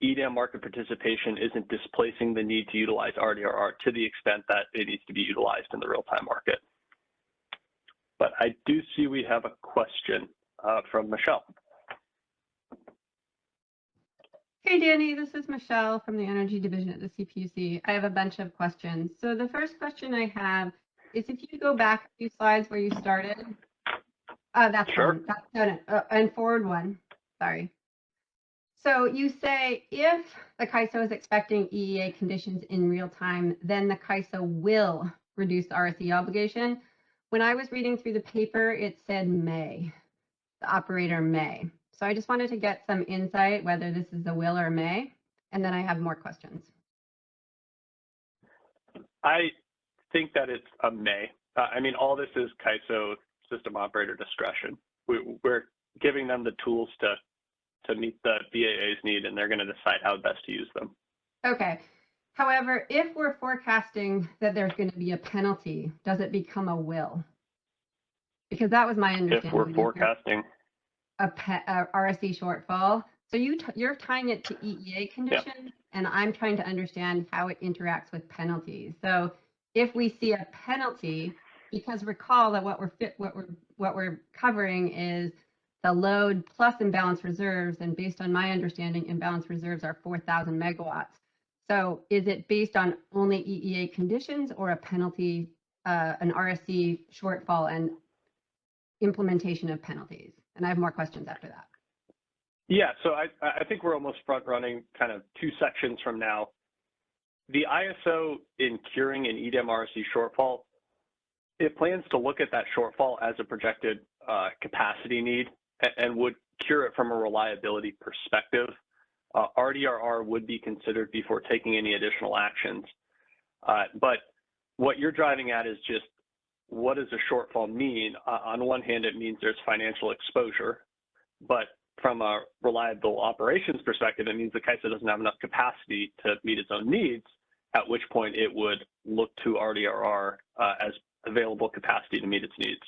S5: EDAM market participation isn't displacing the need to utilize RDRR to the extent that it needs to be utilized in the real-time market. But I do see we have a question from Michelle.
S9: Hey, Danny, this is Michelle from the Energy Division at the CPUC. I have a bunch of questions. So the first question I have is if you go back a few slides where you started. That's
S5: Sure.
S9: one. No, and forward one. Sorry. So you say if the CAISO is expecting EEA conditions in real time, then the CAISO will reduce the RSE obligation. When I was reading through the paper, it said may, the operator may. So I just wanted to get some insight whether this is a will or may, and then I have more questions.
S5: I think that it's a may. I mean, all this is CAISO system operator discretion. We're giving them the tools to meet the BAA's need, and they're going to decide how best to use them.
S9: Okay. However, if we're forecasting that there's going to be a penalty, does it become a will? Because that was my understanding.
S5: If we're forecasting
S9: a RSE shortfall. So you're tying it to EEA conditions, and I'm trying to understand how it interacts with penalties. So if we see a penalty, because recall that what we're covering is the load plus imbalance reserves, and based on my understanding, imbalance reserves are 4,000 megawatts. So is it based on only EEA conditions or a penalty, an RSE shortfall and implementation of penalties? And I have more questions after that.
S5: Yeah, so I think we're almost front running kind of two sections from now. The ISO in curing an EDM RSE shortfall, it plans to look at that shortfall as a projected capacity need and would cure it from a reliability perspective. RDRR would be considered before taking any additional actions. But what you're driving at is just, what does a shortfall mean? On one hand, it means there's financial exposure, but from a reliable operations perspective, it means the CAISO doesn't have enough capacity to meet its own needs, at which point it would look to RDRR as available capacity to meet its needs.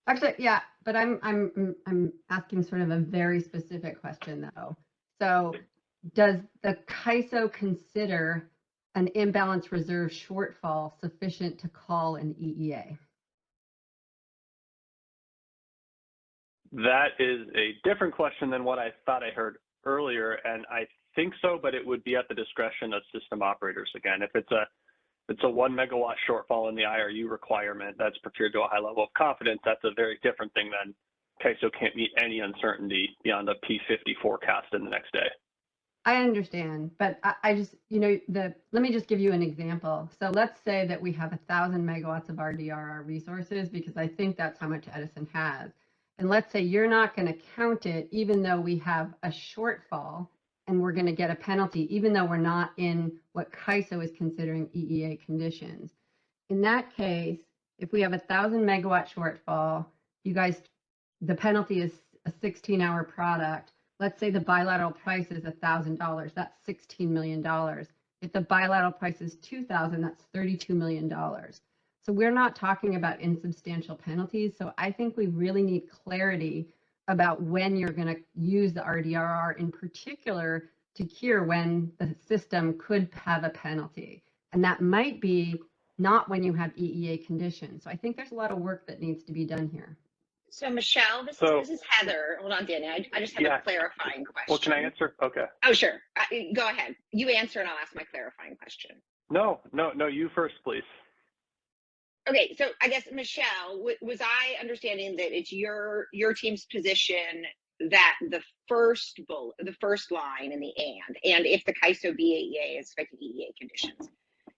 S9: Actually, yeah, but I'm asking sort of a very specific question though. So does the CAISO consider an imbalance reserve shortfall sufficient to call an EEA?
S5: That is a different question than what I thought I heard earlier, and I think so, but it would be at the discretion of system operators. Again, if it's a 1 megawatt shortfall in the IRU requirement that's procured to a high level of confidence, that's a very different thing than CAISO can't meet any uncertainty beyond a P50 forecast in the next day.
S9: I understand, but I just, let me just give you an example. So let's say that we have 1,000 megawatts of RDRR resources, because I think that's how much Edison has. And let's say you're not going to count it, even though we have a shortfall and we're going to get a penalty, even though we're not in what CAISO is considering EEA conditions. In that case, if we have 1,000 megawatt shortfall, you guys, the penalty is a 16-hour product. Let's say the bilateral price is $1,000. That's $16 million. If the bilateral price is $2,000, that's $32 million. So we're not talking about insubstantial penalties. So I think we really need clarity about when you're going to use the RDRR in particular to cure when the system could have a penalty. And that might be not when you have EEA conditions. So I think there's a lot of work that needs to be done here.
S3: So Michelle, this is Heather. Hold on, Danny. I just have a clarifying question.
S5: Well, can I answer? Okay.
S3: Oh, sure. Go ahead. You answer and I'll ask my clarifying question.
S5: No, you first, please.
S3: Okay, so I guess, Michelle, was I understanding that it's your team's position that the first line in the and if the CAISO BAEA is expecting EEA conditions,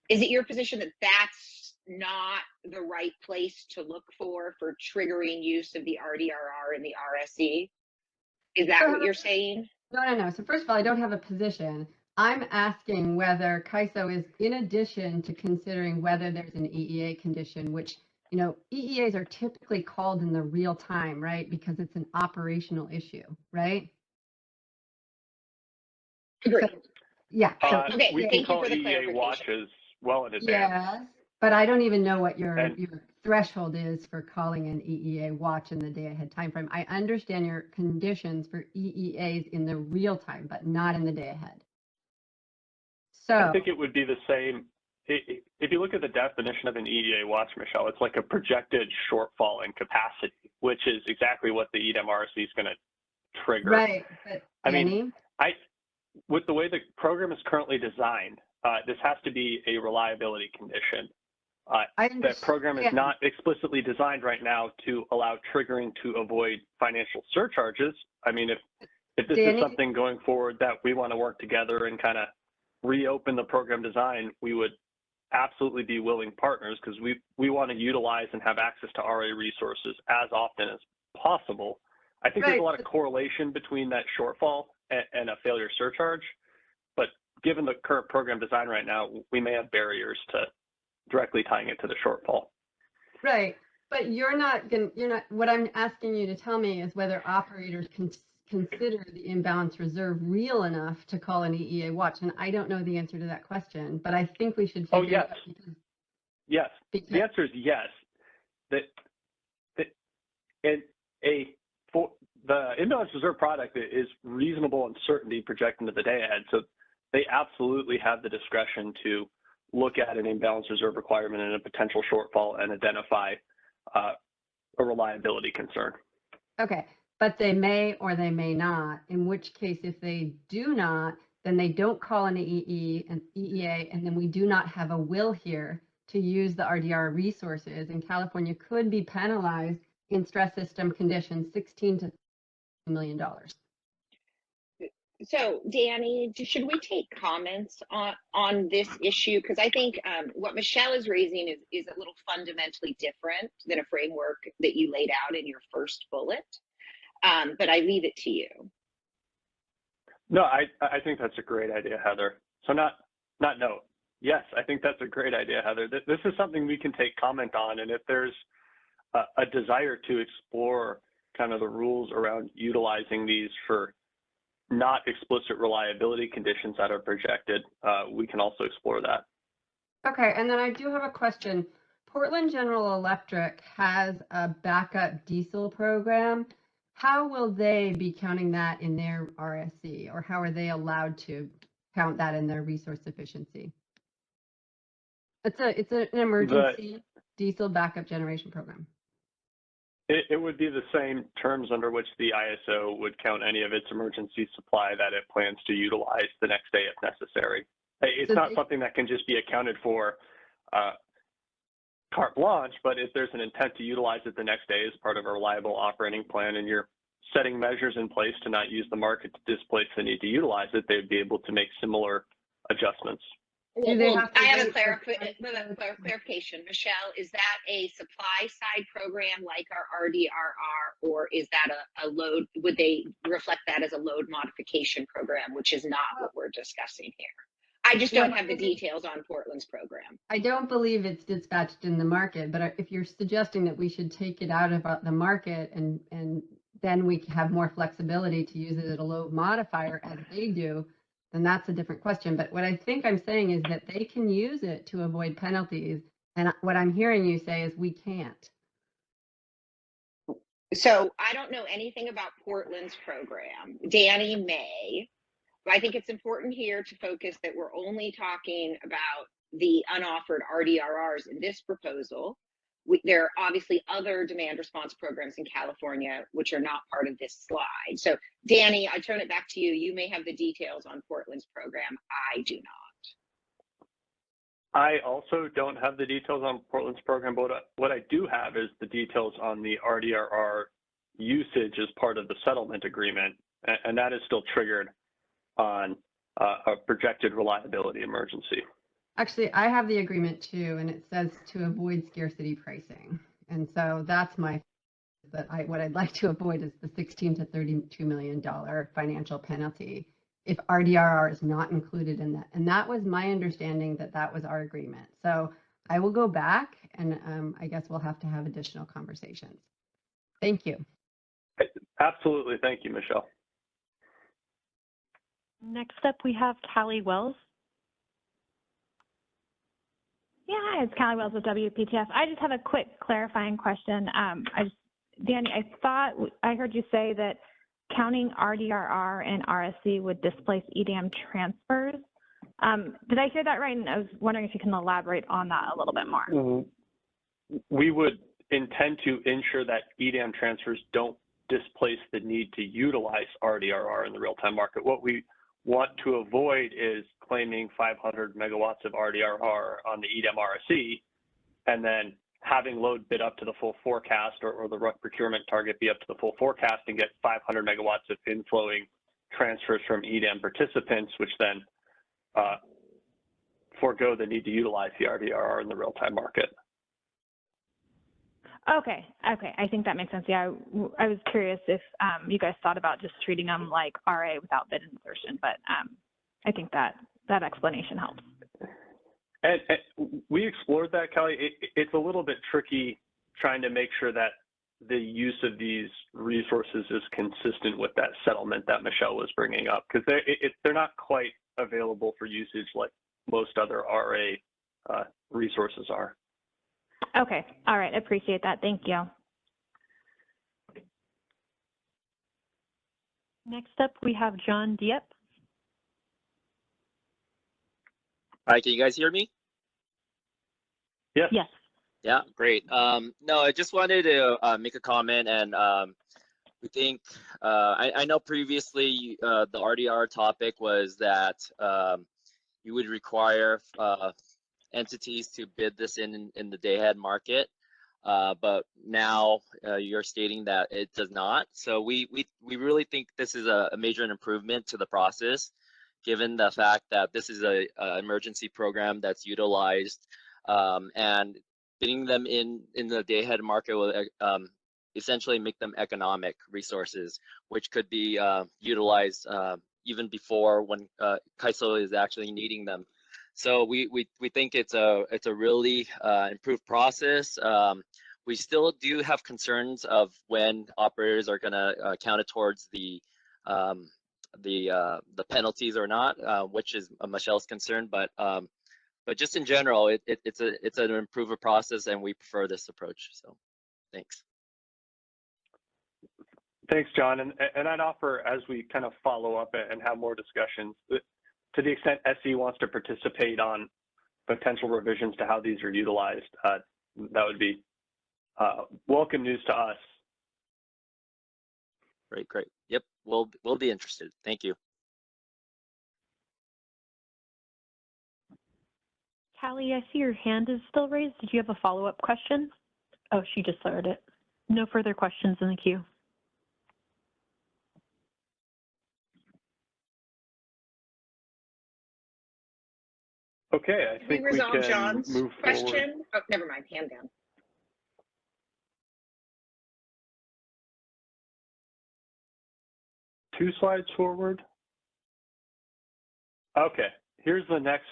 S3: is it your position that that's not the right place to look for triggering use of the RDRR and the RSE? Is that what you're saying?
S9: No. So first of all, I don't have a position. I'm asking whether CAISO is, in addition to considering whether there's an EEA condition, which, EEAs are typically called in the real time, right? Because it's an operational issue, right?
S3: Agree.
S9: So, yeah.
S3: Okay,
S5: we
S3: thank
S5: can
S3: you
S5: call
S3: for the
S5: EEA watches well in advance.
S9: Yes, but I don't even know what your threshold is for calling an EEA watch in the day ahead time frame. I understand your conditions for EEAs in the real time, but not in the day ahead. So
S5: I think it would be the same. If you look at the definition of an EEA watch, Michelle, it's like a projected shortfall in capacity, which is exactly what the EDM RSE is going to trigger.
S9: Right, but Danny?
S5: With the way the program is currently designed, this has to be a reliability condition. That program is not explicitly designed right now to allow triggering to avoid financial surcharges. I mean, if this is something going forward that we want to work together and kind of reopen the program design, we would absolutely be willing partners, because we want to utilize and have access to RA resources as often as possible. I think there's a lot of correlation between that shortfall and a failure surcharge, but given the current program design right now, we may have barriers to directly tying it to the shortfall.
S9: Right, but what I'm asking you to tell me is whether operators can consider the imbalance reserve real enough to call an EEA watch, and I don't know the answer to that question, but I think we should figure it out.
S5: Yes, the answer is yes. The imbalance reserve product is reasonable uncertainty projecting to the day ahead, so they absolutely have the discretion to look at an imbalance reserve requirement and a potential shortfall and identify a reliability concern.
S9: Okay, but they may or they may not, in which case if they do not, then they don't call an EEA, and then we do not have a will here to use the RDR resources, and California could be penalized in stress system conditions $16 to $30 million.
S10: So, Danny, should we take comments on this issue? Because I think what Michelle is raising is a little fundamentally different than a framework that you laid out in your first bullet. But I leave it to you.
S5: No, I think that's a great idea, Heather. So no. Yes, I think that's a great idea, Heather. This is something we can take comment on, and if there's a desire to explore kind of the rules around utilizing these for not explicit reliability conditions that are projected, we can also explore that.
S9: Okay, and then I do have a question. Portland General Electric has a backup diesel program. How will they be counting that in their RSC, or how are they allowed to count that in their resource efficiency? It's an emergency diesel backup generation program.
S5: It would be the same terms under which the ISO would count any of its emergency supply that it plans to utilize the next day if necessary. It's not something that can just be accounted for carte blanche, but if there's an intent to utilize it the next day as part of a reliable operating plan, and you're setting measures in place to not use the market to displace the need to utilize it, they'd be able to make similar adjustments.
S10: Well, I have a clarification. Michelle, is that a supply side program like our RDRR, or is that a load? Would they reflect that as a load modification program, which is not what we're discussing here? I just don't have the details on Portland's program.
S9: I don't believe it's dispatched in the market, but if you're suggesting that we should take it out of the market and then we have more flexibility to use it as a load modifier as they do, then that's a different question. But what I think I'm saying is that they can use it to avoid penalties. And what I'm hearing you say is we can't.
S10: So I don't know anything about Portland's program. Danny may. But I think it's important here to focus that we're only talking about the unoffered RDRRs in this proposal. There are obviously other demand response programs in California which are not part of this slide. So Danny, I turn it back to you. You may have the details on Portland's program. I do not.
S5: I also don't have the details on Portland's program, but what I do have is the details on the RDRR usage as part of the settlement agreement, and that is still triggered on a projected reliability emergency.
S9: Actually, I have the agreement too, and it says to avoid scarcity pricing. And so that's what I'd like to avoid is the $16 to $32 million financial penalty if RDRR is not included in that. And that was my understanding that was our agreement. So I will go back and I guess we'll have to have additional conversations. Thank you.
S5: Absolutely. Thank you, Michelle.
S1: Next up, we have Callie Wells.
S11: Yeah, hi, it's Callie Wells with WPTF. I just have a quick clarifying question. Danny, I thought I heard you say that counting RDRR and RSC would displace EDM transfers. Did I hear that right? And I was wondering if you can elaborate on that a little bit more.
S5: We would intend to ensure that EDM transfers don't displace the need to utilize RDRR in the real-time market. What we want to avoid is claiming 500 megawatts of RDRR on the EDM RSC and then having load bid up to the full forecast or the procurement target be up to the full forecast and get 500 megawatts of inflowing transfers from EDAM participants, which then forego the need to utilize the RDRR in the real-time market.
S11: Okay, I think that makes sense. Yeah, I was curious if you guys thought about just treating them like RA without bid insertion, but I think that explanation helps.
S5: And we explored that, Kelly. It's a little bit tricky trying to make sure that the use of these resources is consistent with that settlement that Michelle was bringing up, because they're not quite available for usage like most other RA resources are.
S11: Okay, all right, appreciate that. Thank you.
S1: Next up, we have John Dieppe.
S8: Hi, can you guys hear me?
S5: Yes.
S1: Yes.
S8: Yeah, great. No, I just wanted to make a comment, and we think, I know previously the RDR topic was that you would require entities to bid this in the day-ahead market, but now you're stating that it does not. So we really think this is a major improvement to the process, given the fact that this is a emergency program that's utilized, and bidding them in the day-ahead market will essentially make them economic resources, which could be utilized even before when CAISO is actually needing them. So we think it's a really improved process. We still do have concerns of when operators are going to count it towards the penalties or not, which is Michelle's concern. But just in general, it's an improved process, and we prefer this approach. So, thanks.
S5: Thanks, John. And I'd offer, as we kind of follow up and have more discussions, to the extent SE wants to participate on potential revisions to how these are utilized, that would be welcome news to us.
S8: Great. Yep, we'll be interested. Thank you.
S1: Callie, I see your hand is still raised. Did you have a follow-up question? Oh, she just lowered it. No further questions in the queue.
S5: Okay, I think we
S10: resolve
S5: can
S10: John's
S5: move
S10: question.
S5: forward.
S10: Oh, never mind. Hand down.
S5: Two slides forward. Okay, here's the next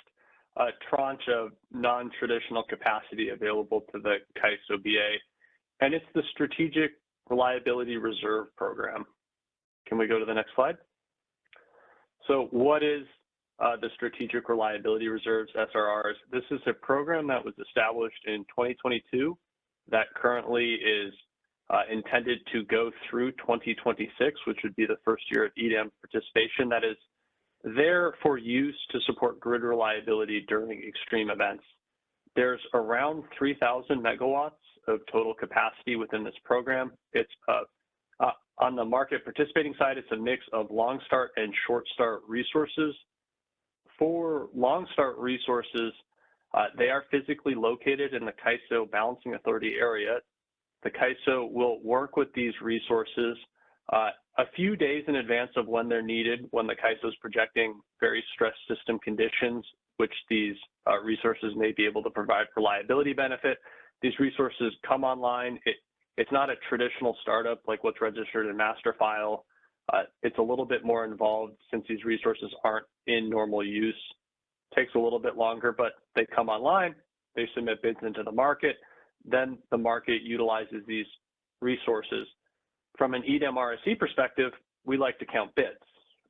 S5: tranche of non-traditional capacity available to the CAISO BA, and it's the Strategic Reliability Reserve Program. Can we go to the next slide? So what is the Strategic Reliability Reserves, SRRs? This is a program that was established in 2022 that currently is intended to go through 2026, which would be the first year of EDAM participation. That is there for use to support grid reliability during extreme events. There's around 3,000 megawatts of total capacity within this program. It's on the market participating side, it's a mix of long start and short start resources. For long start resources, they are physically located in the CAISO Balancing Authority area. The CAISO will work with these resources a few days in advance of when they're needed, when the CAISO is projecting very stressed system conditions, which these resources may be able to provide reliability benefit. These resources come online. It's not a traditional startup like what's registered in master file. It's a little bit more involved since these resources aren't in normal use. Takes a little bit longer, but they come online, they submit bids into the market, then the market utilizes these resources. From an EDAM RSC perspective, we like to count bids,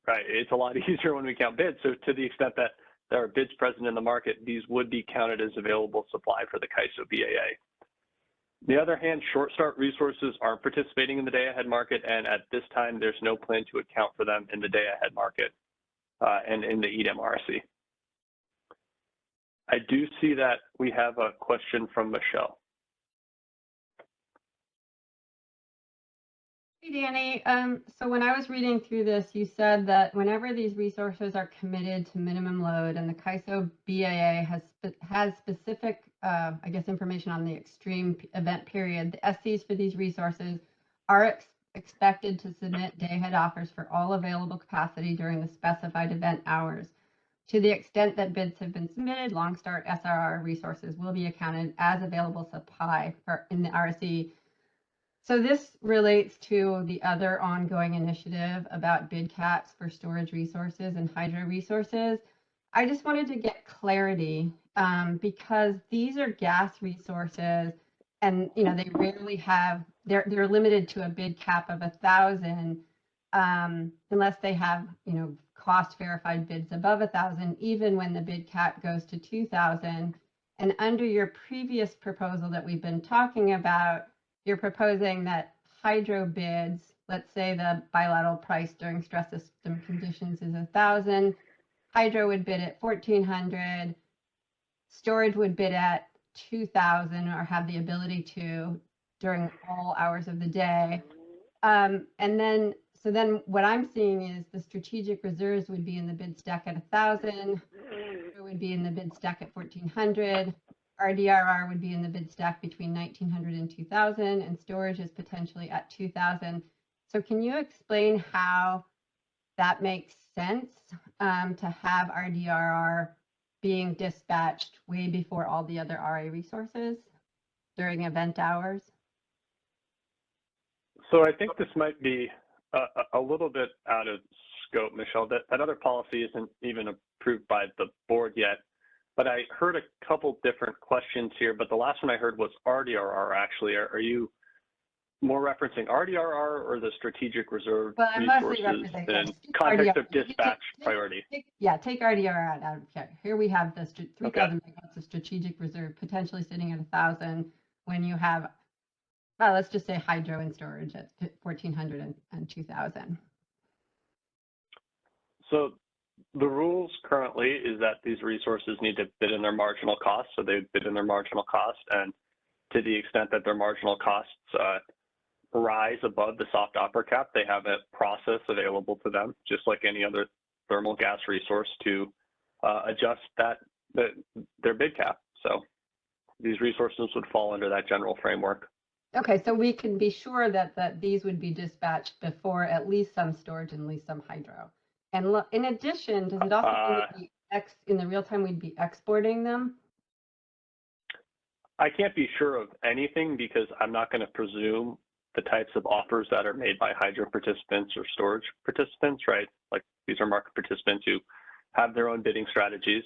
S5: right? It's a lot easier when we count bids. So to the extent that there are bids present in the market, these would be counted as available supply for the CAISO BAA. On the other hand, short start resources aren't participating in the day ahead market, and at this time, there's no plan to account for them in the day ahead market and in the EDAM RSC. I do see that we have a question from Michelle.
S9: Danny. So when I was reading through this, you said that whenever these resources are committed to minimum load and the CAISO BAA has specific, I guess, information on the extreme event period, the SCs for these resources are expected to submit day-ahead offers for all available capacity during the specified event hours. To the extent that bids have been submitted, long start SRR resources will be accounted as available supply in the RSE. So this relates to the other ongoing initiative about bid caps for storage resources and hydro resources. I just wanted to get clarity because these are gas resources, and they rarely have. They're limited to a bid cap of 1,000 unless they have cost verified bids above 1,000. Even when the bid cap goes to 2,000, and under your previous proposal that we've been talking about, you're proposing that hydro bids, let's say the bilateral price during stress system conditions is 1,000, hydro would bid at 1,400, storage would bid at 2,000 or have the ability to during all hours of the day. So then what I'm seeing is the strategic reserves would be in the bid stack at 1,000, it would be in the bid stack at 1,400. RDRR would be in the bid stack between 1,900 and 2,000, and storage is potentially at 2,000. So can you explain how that makes sense to have RDRR being dispatched way before all the other RA resources during event hours?
S5: So I think this might be a little bit out of scope, Michelle. That other policy isn't even approved by the board yet. But I heard a couple different questions here, but the last one I heard was RDRR, actually. Are you more referencing RDRR or the strategic reserve resources in context of dispatch priority?
S9: Take RDRR out of care. Here we have the 3,000 megawatts of strategic reserve potentially sitting at 1,000 when you have, let's just say hydro and storage at 1,400 and 2,000.
S5: So the rules currently is that these resources need to bid in their marginal cost, so they bid in their marginal cost, and to the extent that their marginal costs rise above the soft opera cap, they have a process available to them, just like any other thermal gas resource, to adjust their bid cap. So these resources would fall under that general framework.
S9: Okay, so we can be sure that these would be dispatched before at least some storage and at least some hydro. And in addition, does it also mean that in the real time we'd be exporting them?
S5: I can't be sure of anything because I'm not going to presume the types of offers that are made by hydro participants or storage participants, right? Like these are market participants who have their own bidding strategies.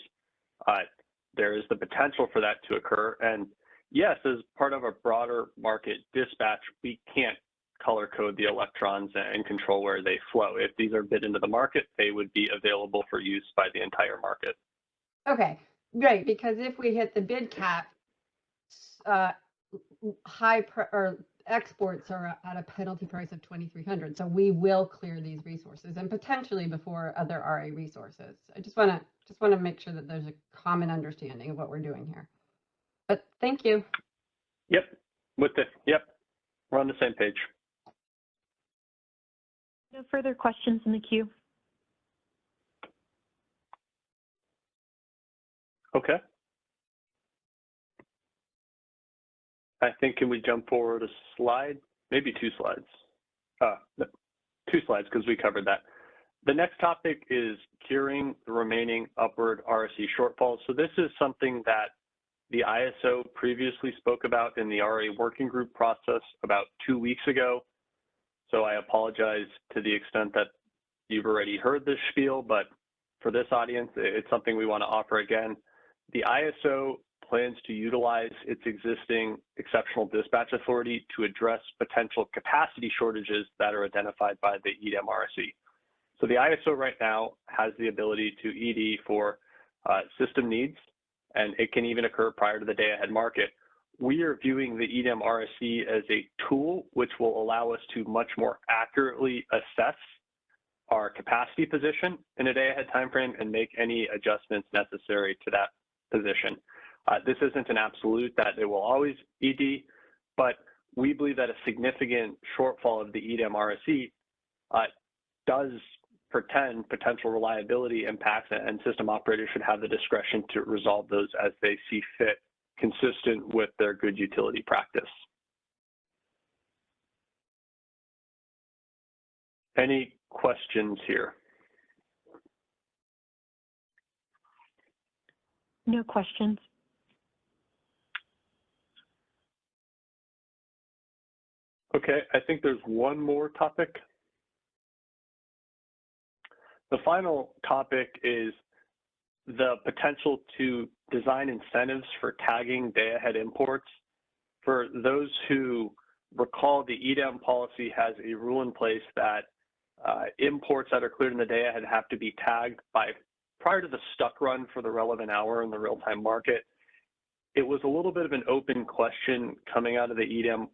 S5: There is the potential for that to occur. And yes, as part of a broader market dispatch, we can't color code the electrons and control where they flow. If these are bid into the market, they would be available for use by the entire market.
S9: Okay, great, because if we hit the bid cap, exports are at a penalty price of 2,300. So we will clear these resources and potentially before other RA resources. I just want to make sure that there's a common understanding of what we're doing here. But thank you.
S5: Yep, we're on the same page.
S1: No further questions in the queue.
S5: Okay. I think, can we jump forward a slide? Maybe 2 slides. No, 2 slides because we covered that. The next topic is curing the remaining upward RSE shortfalls. So this is something that the ISO previously spoke about in the RA working group process about 2 weeks ago. So I apologize to the extent that you've already heard this spiel, but for this audience, it's something we want to offer again. The ISO plans to utilize its existing exceptional dispatch authority to address potential capacity shortages that are identified by the EDM RSE. So the ISO right now has the ability to ED for system needs, and it can even occur prior to the day-ahead market. We are viewing the EDM RSE as a tool which will allow us to much more accurately assess our capacity position in a day-ahead timeframe and make any adjustments necessary to that position. This isn't an absolute that it will always ED, but we believe that a significant shortfall of the EDM RSE does portend potential reliability impacts, and system operators should have the discretion to resolve those as they see fit, consistent with their good utility practice. Any questions here?
S1: No questions.
S5: Okay, I think there's one more topic. The final topic is the potential to design incentives for tagging day-ahead imports. For those who recall, the EDM policy has a rule in place that imports that are cleared in the day ahead have to be tagged prior to the stuck run for the relevant hour in the real-time market. It was a little bit of an open question coming out of the EDM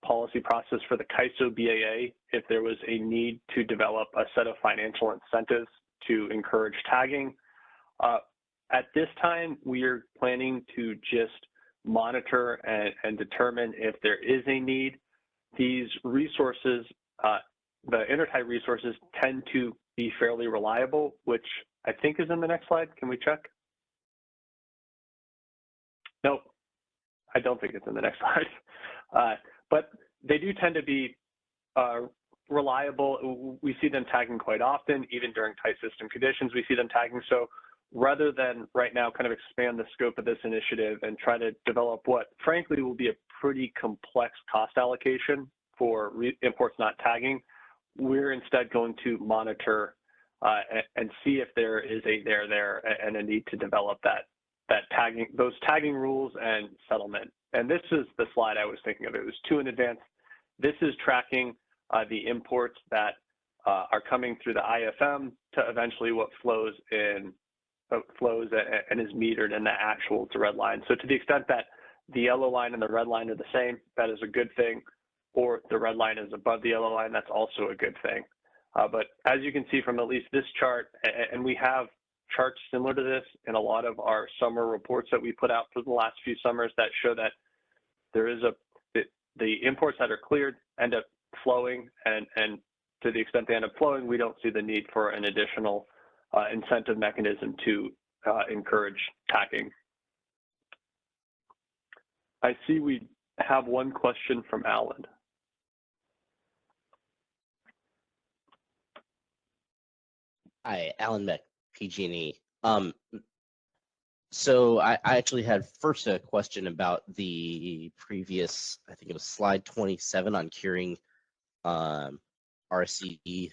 S5: policy process for the CAISO BAA if there was a need to develop a set of financial incentives to encourage tagging. At this time, we are planning to just monitor and determine if there is a need. These resources, the intertie resources, tend to be fairly reliable, which I think is in the next slide. Can we check? Nope, I don't think it's in the next slide. But they do tend to be reliable. We see them tagging quite often, even during tight system conditions, we see them tagging. So rather than right now kind of expand the scope of this initiative and try to develop what frankly will be a pretty complex cost allocation for imports not tagging, we're instead going to monitor and see if there is a there and a need to develop those tagging rules and settlement. And this is the slide I was thinking of. It was 2 in advance. This is tracking the imports that are coming through the IFM to eventually what flows and is metered in the actual to red line. So to the extent that the yellow line and the red line are the same, that is a good thing, or the red line is above the yellow line, that's also a good thing. But as you can see from at least this chart, and we have charts similar to this in a lot of our summer reports that we put out for the last few summers that show that there is the imports that are cleared end up flowing, and to the extent they end up flowing, we don't see the need for an additional incentive mechanism to encourage tagging. I see we have one question from Alan.
S12: Hi, Alan Beck, PG&E. So I actually had first a question about the previous, I think it was slide 27 on curing RCE.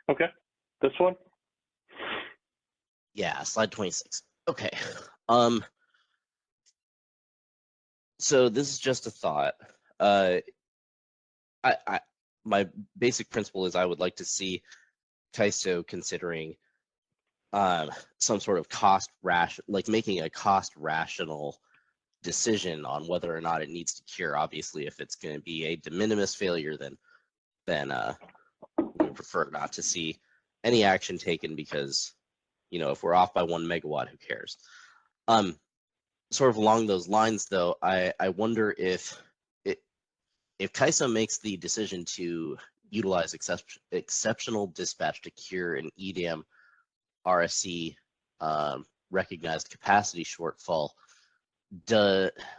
S5: Okay, this one?
S12: Yeah, slide 26. Okay. So this is just a thought. My basic principle is I would like to see CAISO considering some sort of making a cost rational decision on whether or not it needs to cure. Obviously, if it's going to be a de minimis failure, then we would prefer not to see any action taken because, if we're off by 1 megawatt, who cares? Sort of along those lines, though, I wonder if CAISO makes the decision to utilize exceptional dispatch to cure an EDM RSE recognized capacity shortfall,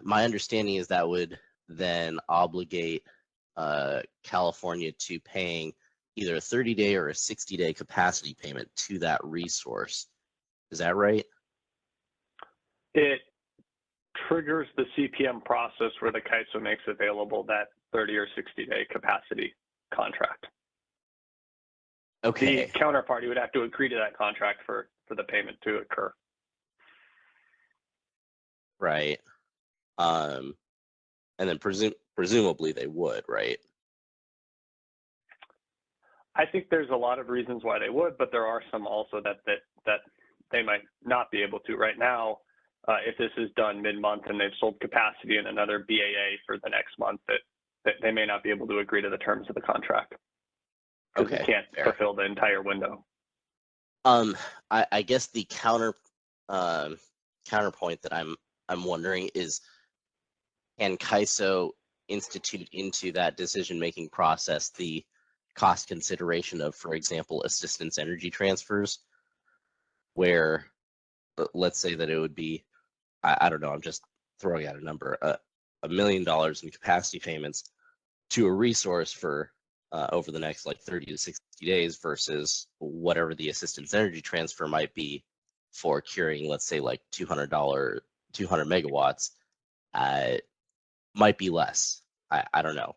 S12: my understanding is that would then obligate California to paying either a 30-day or a 60-day capacity payment to that resource. Is that right?
S5: It triggers the CPM process where the CAISO makes available that 30 or 60-day capacity contract.
S12: Okay.
S5: The counterparty would have to agree to that contract for the payment to occur.
S12: Right. And then presumably they would, right?
S5: I think there's a lot of reasons why they would, but there are some also that they might not be able to. Right now, if this is done mid-month and they've sold capacity in another BAA for the next month, that they may not be able to agree to the terms of the contract. Because they can't fulfill the entire window.
S12: I guess the counterpoint that I'm wondering is can CAISO institute into that decision-making process the cost consideration of, for example, assistance energy transfers, where let's say that it would be, I don't know, I'm just throwing out a number, $1 million in capacity payments to a resource for over the next like 30 to 60 days versus whatever the assistance energy transfer might be for curing, let's say like $200 megawatts, might be less. I don't know.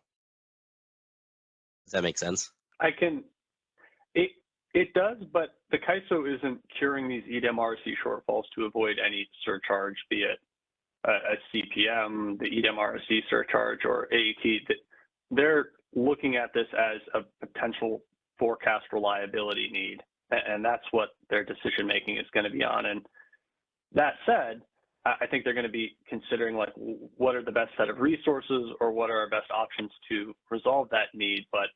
S12: Does that make sense?
S5: It does, but the CAISO isn't curing these EDM-RSC shortfalls to avoid any surcharge, be it a CPM, the EDM-RSC surcharge, or AET. They're looking at this as a potential forecast reliability need, and that's what their decision making is going to be on. And that said, I think they're going to be considering like what are the best set of resources or what are our best options to resolve that need. But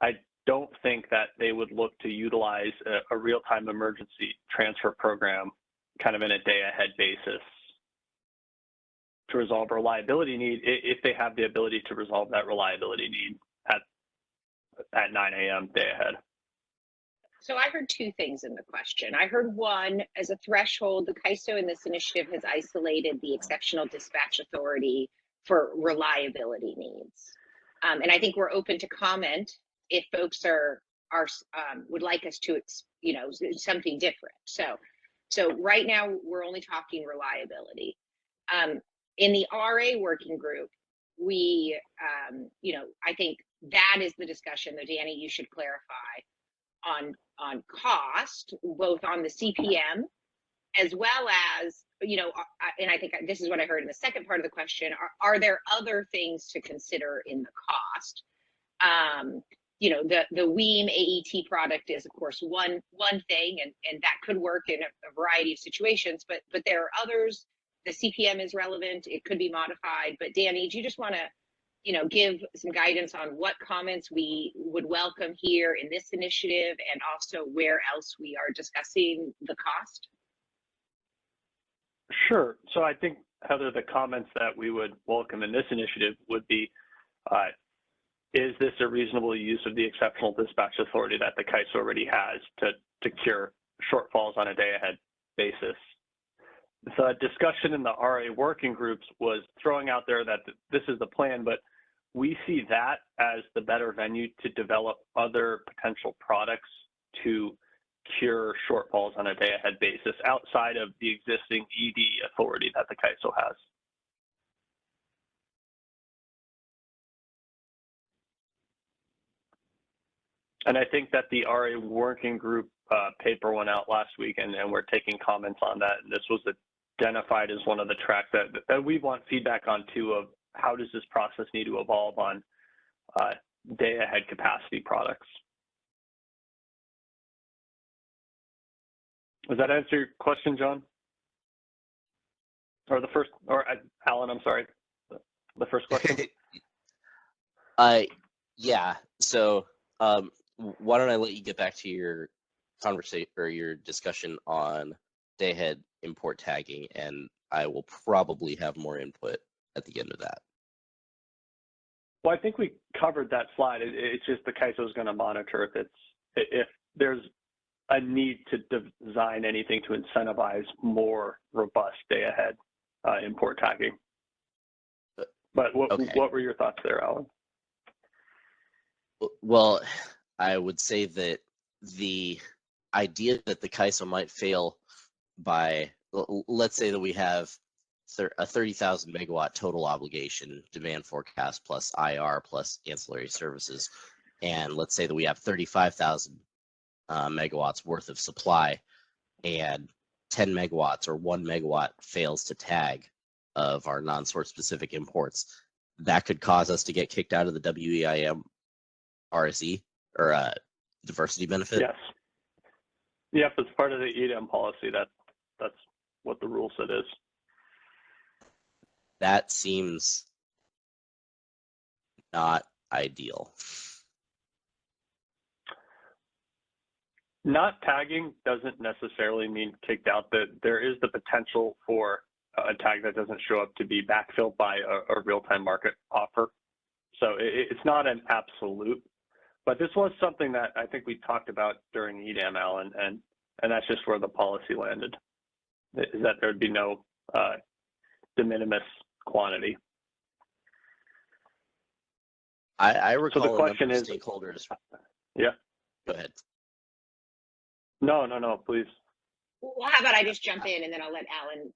S5: I don't think that they would look to utilize a real-time emergency transfer program kind of in a day-ahead basis to resolve a reliability need if they have the ability to resolve that reliability need at 9 a.m. day ahead.
S10: So I heard two things in the question. I heard one, as a threshold, the CAISO in this initiative has isolated the exceptional dispatch authority for reliability needs. And I think we're open to comment if folks would like us to, something different. So right now we're only talking reliability. In the RA working group, we, I think that is the discussion, though, Danny, you should clarify on cost, both on the CPM as well as, and I think this is what I heard in the second part of the question, are there other things to consider in the cost? The WEAM AET product is, of course, one thing, and that could work in a variety of situations, but there are others. The CPM is relevant. It could be modified. But Danny, do you just want to, give some guidance on what comments we would welcome here in this initiative and also where else we are discussing the cost?
S5: Sure. So I think, Heather, the comments that we would welcome in this initiative would be, is this a reasonable use of the exceptional dispatch authority that the CAISO already has to cure shortfalls on a day-ahead basis? The discussion in the RA working groups was throwing out there that this is the plan, but we see that as the better venue to develop other potential products to cure shortfalls on a day-ahead basis outside of the existing ED authority that the CAISO has. And I think that the RA working group paper went out last week, and we're taking comments on that. And this was identified as one of the tracks that we want feedback on too, of how does this process need to evolve on day-ahead capacity products. Does that answer your question, John? Or the first, or Alan, I'm sorry, the first question?
S12: Yeah, so why don't I let you get back to your conversation or your discussion on day-ahead import tagging, and I will probably have more input at the end of that.
S5: Well, I think we covered that slide. It's just the CAISO is going to monitor if there's a need to design anything to incentivize more robust day-ahead import tagging. But what were your thoughts there, Alan?
S12: Well, I would say that the idea that the CAISO might fail by, let's say that we have a 30,000 megawatt total obligation demand forecast plus IR plus ancillary services, and let's say that we have 35,000 megawatts worth of supply, and 10 megawatts or 1 megawatt fails to tag of our non-source specific imports. That could cause us to get kicked out of the WEIM RSE or diversity benefit.
S5: Yes. Yep, it's part of the EDM policy. That's what the rule set is.
S12: That seems not ideal.
S5: Not tagging doesn't necessarily mean kicked out. That there is the potential for a tag that doesn't show up to be backfilled by a real-time market offer. So it's not an absolute, but this was something that I think we talked about during EDAM, Alan, and that's just where the policy landed, is that there would be no de minimis quantity.
S12: I recall
S5: so the question is,
S12: stakeholders.
S5: Yeah.
S12: Go ahead.
S5: No, please.
S10: Well, how about I just jump in and then I'll let Alan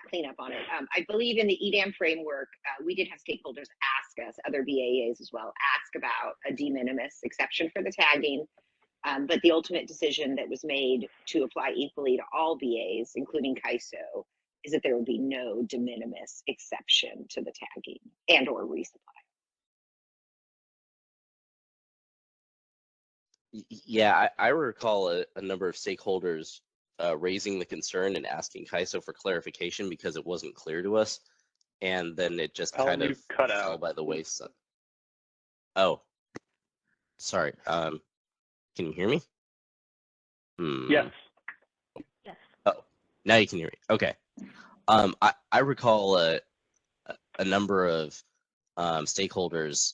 S10: clean up on it. I believe in the EDAM framework, we did have stakeholders ask us, other BAAs as well, ask about a de minimis exception for the tagging. But the ultimate decision that was made to apply equally to all BAs, including CAISO, is that there will be no de minimis exception to the tagging and or resupply.
S12: Yeah, I recall a number of stakeholders raising the concern and asking CAISO for clarification because it wasn't clear to us, and then it just kind of fell by the wayside. Oh, sorry. Can you hear me?
S5: Yes.
S1: Yes.
S12: Oh, now you can hear me. Okay. I recall a number of stakeholders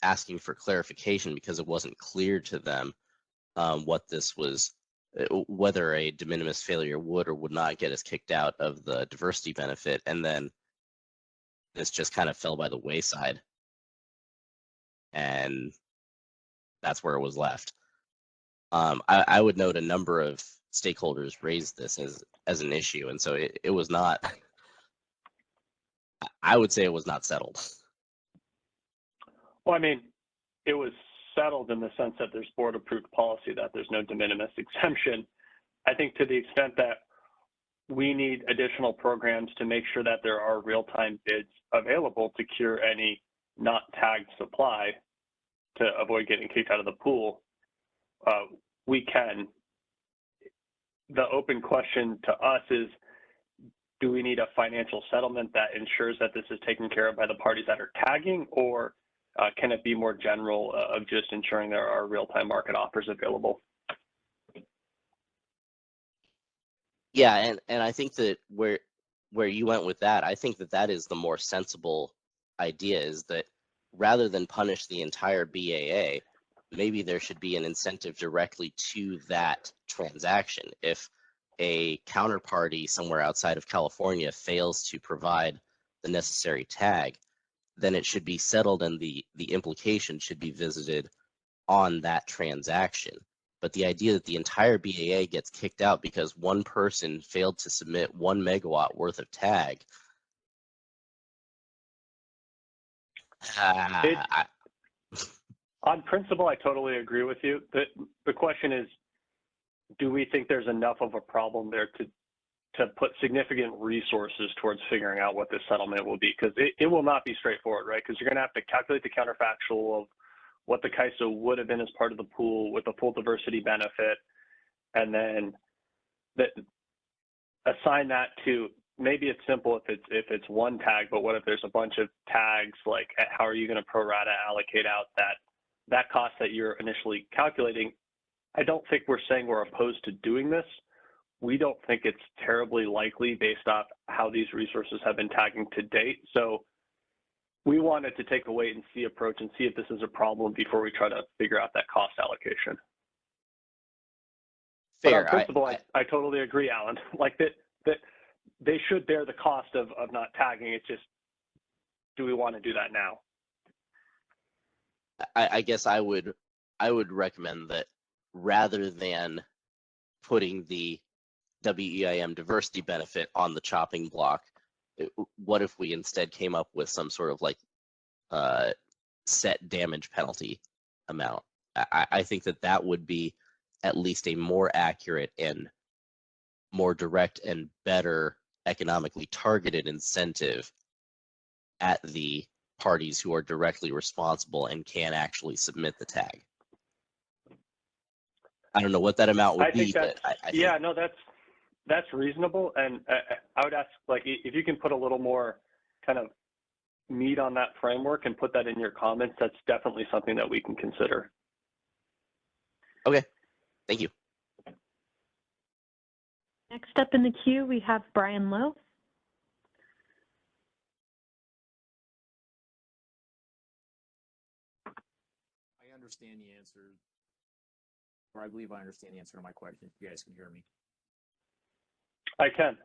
S12: asking for clarification because it wasn't clear to them what this was, whether a de minimis failure would or would not get us kicked out of the diversity benefit, and then this just kind of fell by the wayside, and that's where it was left. I would note a number of stakeholders raised this as an issue, and so it was not. I would say it was not settled.
S5: Well, I mean, it was settled in the sense that there's board-approved policy that there's no de minimis exemption. I think to the extent that we need additional programs to make sure that there are real-time bids available to cure any not tagged supply to avoid getting kicked out of the pool, we can. The open question to us is, do we need a financial settlement that ensures that this is taken care of by the parties that are tagging, or can it be more general of just ensuring there are real-time market offers available?
S12: Yeah, and I think that where you went with that, I think that is the more sensible idea, is that rather than punish the entire BAA, maybe there should be an incentive directly to that transaction. If a counterparty somewhere outside of California fails to provide the necessary tag, then it should be settled and the implication should be visited on that transaction. But the idea that the entire BAA gets kicked out because one person failed to submit 1 megawatt worth of tag,
S5: on principle, I totally agree with you. The question is, do we think there's enough of a problem there to put significant resources towards figuring out what this settlement will be? Because it will not be straightforward, right? Because you're going to have to calculate the counterfactual of what the CAISO would have been as part of the pool with the full diversity benefit, and then assign that to, maybe it's simple if it's one tag, but what if there's a bunch of tags? Like, how are you going to pro rata allocate out that cost that you're initially calculating? I don't think we're saying we're opposed to doing this. We don't think it's terribly likely based off how these resources have been tagging to date. So we wanted to take a wait and see approach and see if this is a problem before we try to figure out that cost allocation.
S12: Fair.
S5: But on principle, I totally agree, Alan. Like that they should bear the cost of not tagging. It's just, do we want to do that now?
S12: I guess I would recommend that rather than putting the WEIM diversity benefit on the chopping block, what if we instead came up with some sort of like set damage penalty amount? I think that would be at least a more accurate and more direct and better economically targeted incentive at the parties who are directly responsible and can actually submit the tag. I don't know what that amount would be, but I think...
S5: Yeah, no, that's reasonable. And I would ask, like, if you can put a little more kind of meat on that framework and put that in your comments, that's definitely something that we can consider.
S12: Okay, thank you.
S1: Next up in the queue, we have Brian Lowe.
S13: understand the answer, or I believe I understand the answer to my question. If you guys can hear me.
S5: I can.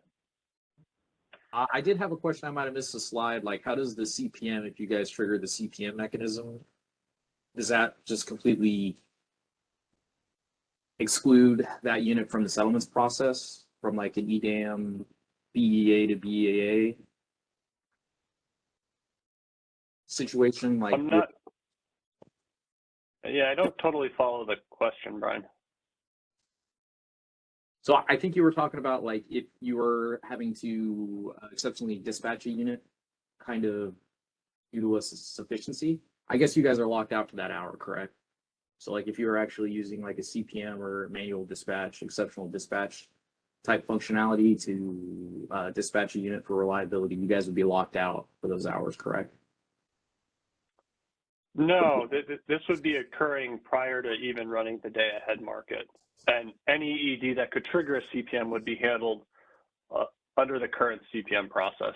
S13: I did have a question. I might have missed a slide. Like, how does the CPM, if you guys trigger the CPM mechanism, does that just completely exclude that unit from the settlements process from like an EDAM, BEA to BEAA situation? Like,
S5: I'm not. Yeah, I don't totally follow the question, Brian.
S13: so I think you were talking about like if you were having to exceptionally dispatch a unit, kind of due to a sufficiency. I guess you guys are locked out to that hour, correct? So like if you were actually using like a CPM or manual dispatch, exceptional dispatch type functionality to dispatch a unit for reliability, you guys would be locked out for those hours, correct?
S5: No, this would be occurring prior to even running the day ahead market. And any ED that could trigger a CPM would be handled under the current CPM process.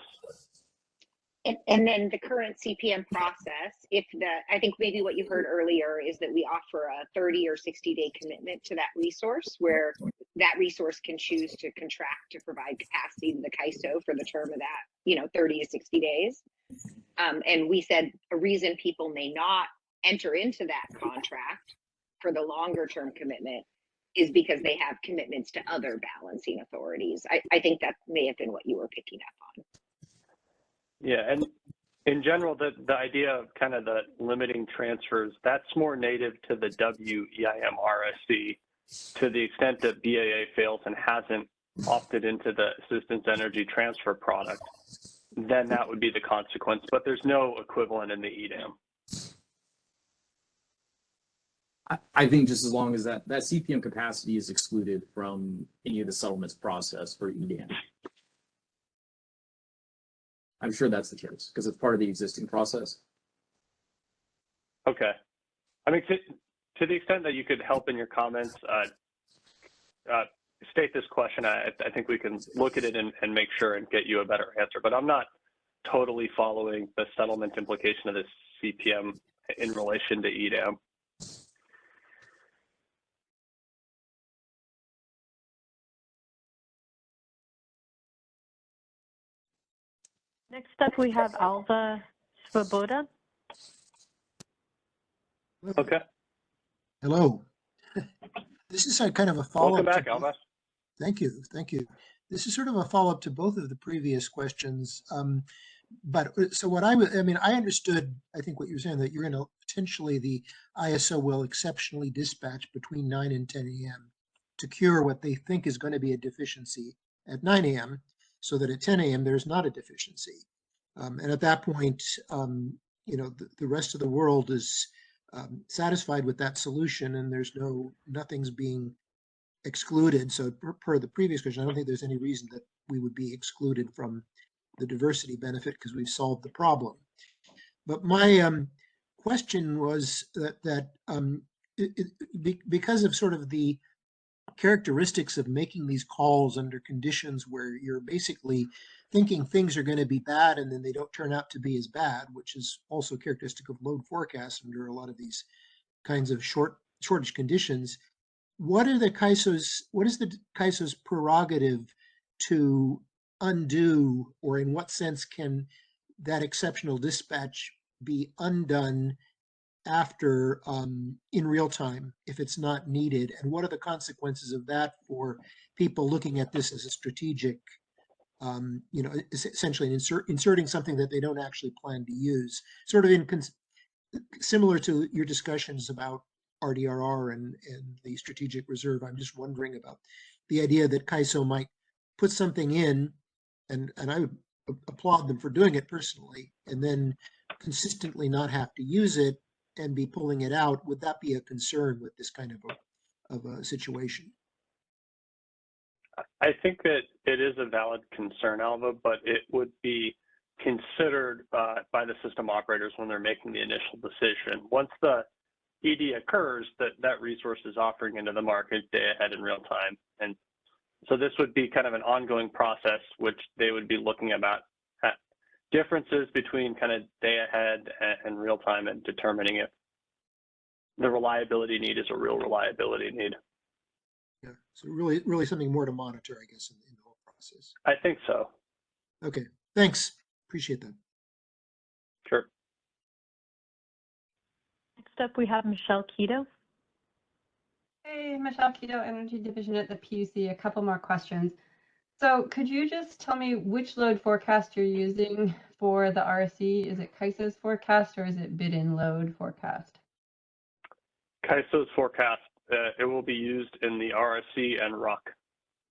S10: And then the current CPM process, I think maybe what you heard earlier is that we offer a 30 or 60-day commitment to that resource, where that resource can choose to contract to provide capacity to the CAISO for the term of that, 30 to 60 days. And we said a reason people may not enter into that contract for the longer term commitment is because they have commitments to other balancing authorities. I think that may have been what you were picking up on.
S5: Yeah, and in general, the idea of kind of the limiting transfers, that's more native to the WEIM RSC. To the extent that BAA fails and hasn't opted into the assistance energy transfer product, then that would be the consequence, but there's no equivalent in the EDAM.
S13: I think just as long as that CPM capacity is excluded from any of the settlements process for EDAM. I'm sure that's the case because it's part of the existing process.
S5: Okay. I mean, to the extent that you could help in your comments, state this question. I think we can look at it and make sure and get you a better answer, but I'm not totally following the settlement implication of this CPM in relation to EDAM.
S1: Next up, we have Alva Svoboda.
S5: Okay.
S6: Hello. This is a kind of a follow-up.
S5: Welcome back, Alva.
S6: Thank you. Thank you. This is sort of a follow-up to both of the previous questions. But so what I understood, I think what you're saying, that you're going to potentially, the ISO will exceptionally dispatch between 9 and 10 a.m. to cure what they think is going to be a deficiency at 9 a.m. so that at 10 a.m. there's not a deficiency. And at that point, the rest of the world is satisfied with that solution, and there's nothing's being excluded. So per the previous question, I don't think there's any reason that we would be excluded from the diversity benefit because we've solved the problem. But my question was that because of sort of the characteristics of making these calls under conditions where you're basically thinking things are going to be bad and then they don't turn out to be as bad, which is also characteristic of load forecasts under a lot of these kinds of shortage conditions. What is the CAISO's prerogative to undo, or in what sense can that exceptional dispatch be undone after in real time if it's not needed? And what are the consequences of that for people looking at this as a strategic, essentially inserting something that they don't actually plan to use, sort of similar to your discussions about RDRR and the strategic reserve? I'm just wondering about the idea that CAISO might put something in, and I would applaud them for doing it personally, and then consistently not have to use it and be pulling it out. Would that be a concern with this kind of a situation?
S5: I think that it is a valid concern, Alva, but it would be considered by the system operators when they're making the initial decision. Once the ED occurs, that resource is offering into the market day ahead in real time. And so this would be kind of an ongoing process, which they would be looking about differences between kind of day ahead and real time and determining the reliability need is a real reliability need.
S6: Yeah, so really something more to monitor, I guess, in the whole process.
S5: I think so.
S6: Okay, thanks. Appreciate that.
S5: Sure.
S1: Next up, we have Michelle Keto.
S9: Hey, Michelle Keto, Energy Division at the PUC. A couple more questions. So could you just tell me which load forecast you're using for the RSC? Is it CAISO's forecast or is it bid-in load forecast?
S5: CAISO's forecast, it will be used in the RSC and RUC.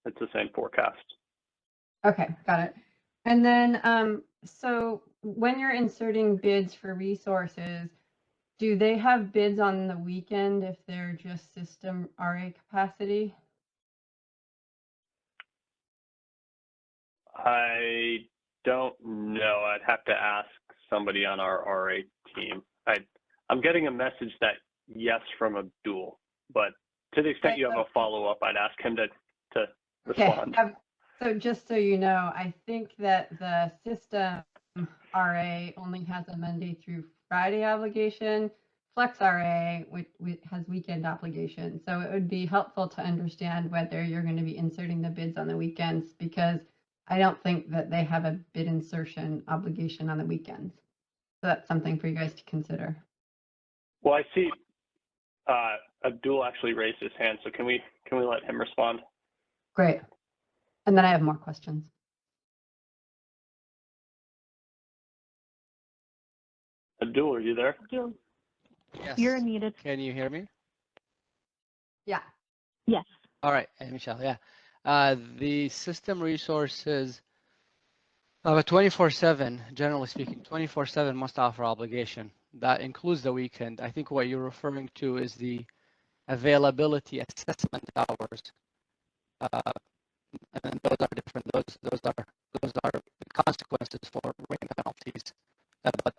S5: It's the same forecast.
S9: Okay, got it. And then, so when you're inserting bids for resources, do they have bids on the weekend if they're just system RA capacity?
S5: I don't know. I'd have to ask somebody on our RA team. I'm getting a message that yes from Abdul, but to the extent you have a follow-up, I'd ask him to respond.
S9: Okay. So just so you know, I think that the system RA only has a Monday through Friday obligation. Flex RA which has weekend obligation. So it would be helpful to understand whether you're going to be inserting the bids on the weekends, because I don't think that they have a bid insertion obligation on the weekends. So that's something for you guys to consider.
S5: Well, I see Abdul actually raised his hand, so can we let him respond?
S9: Great. And then I have more questions.
S5: Abdul, are you there?
S1: Abdul,
S14: Yes.
S1: you're muted.
S14: Can you hear me?
S9: Yeah.
S1: Yes.
S14: All right, hey, Michelle. Yeah. The system resources of a 24/7, generally speaking, 24/7 must offer obligation. That includes the weekend. I think what you're referring to is the availability assessment hours. And those are different. Those are the consequences for rain penalties. But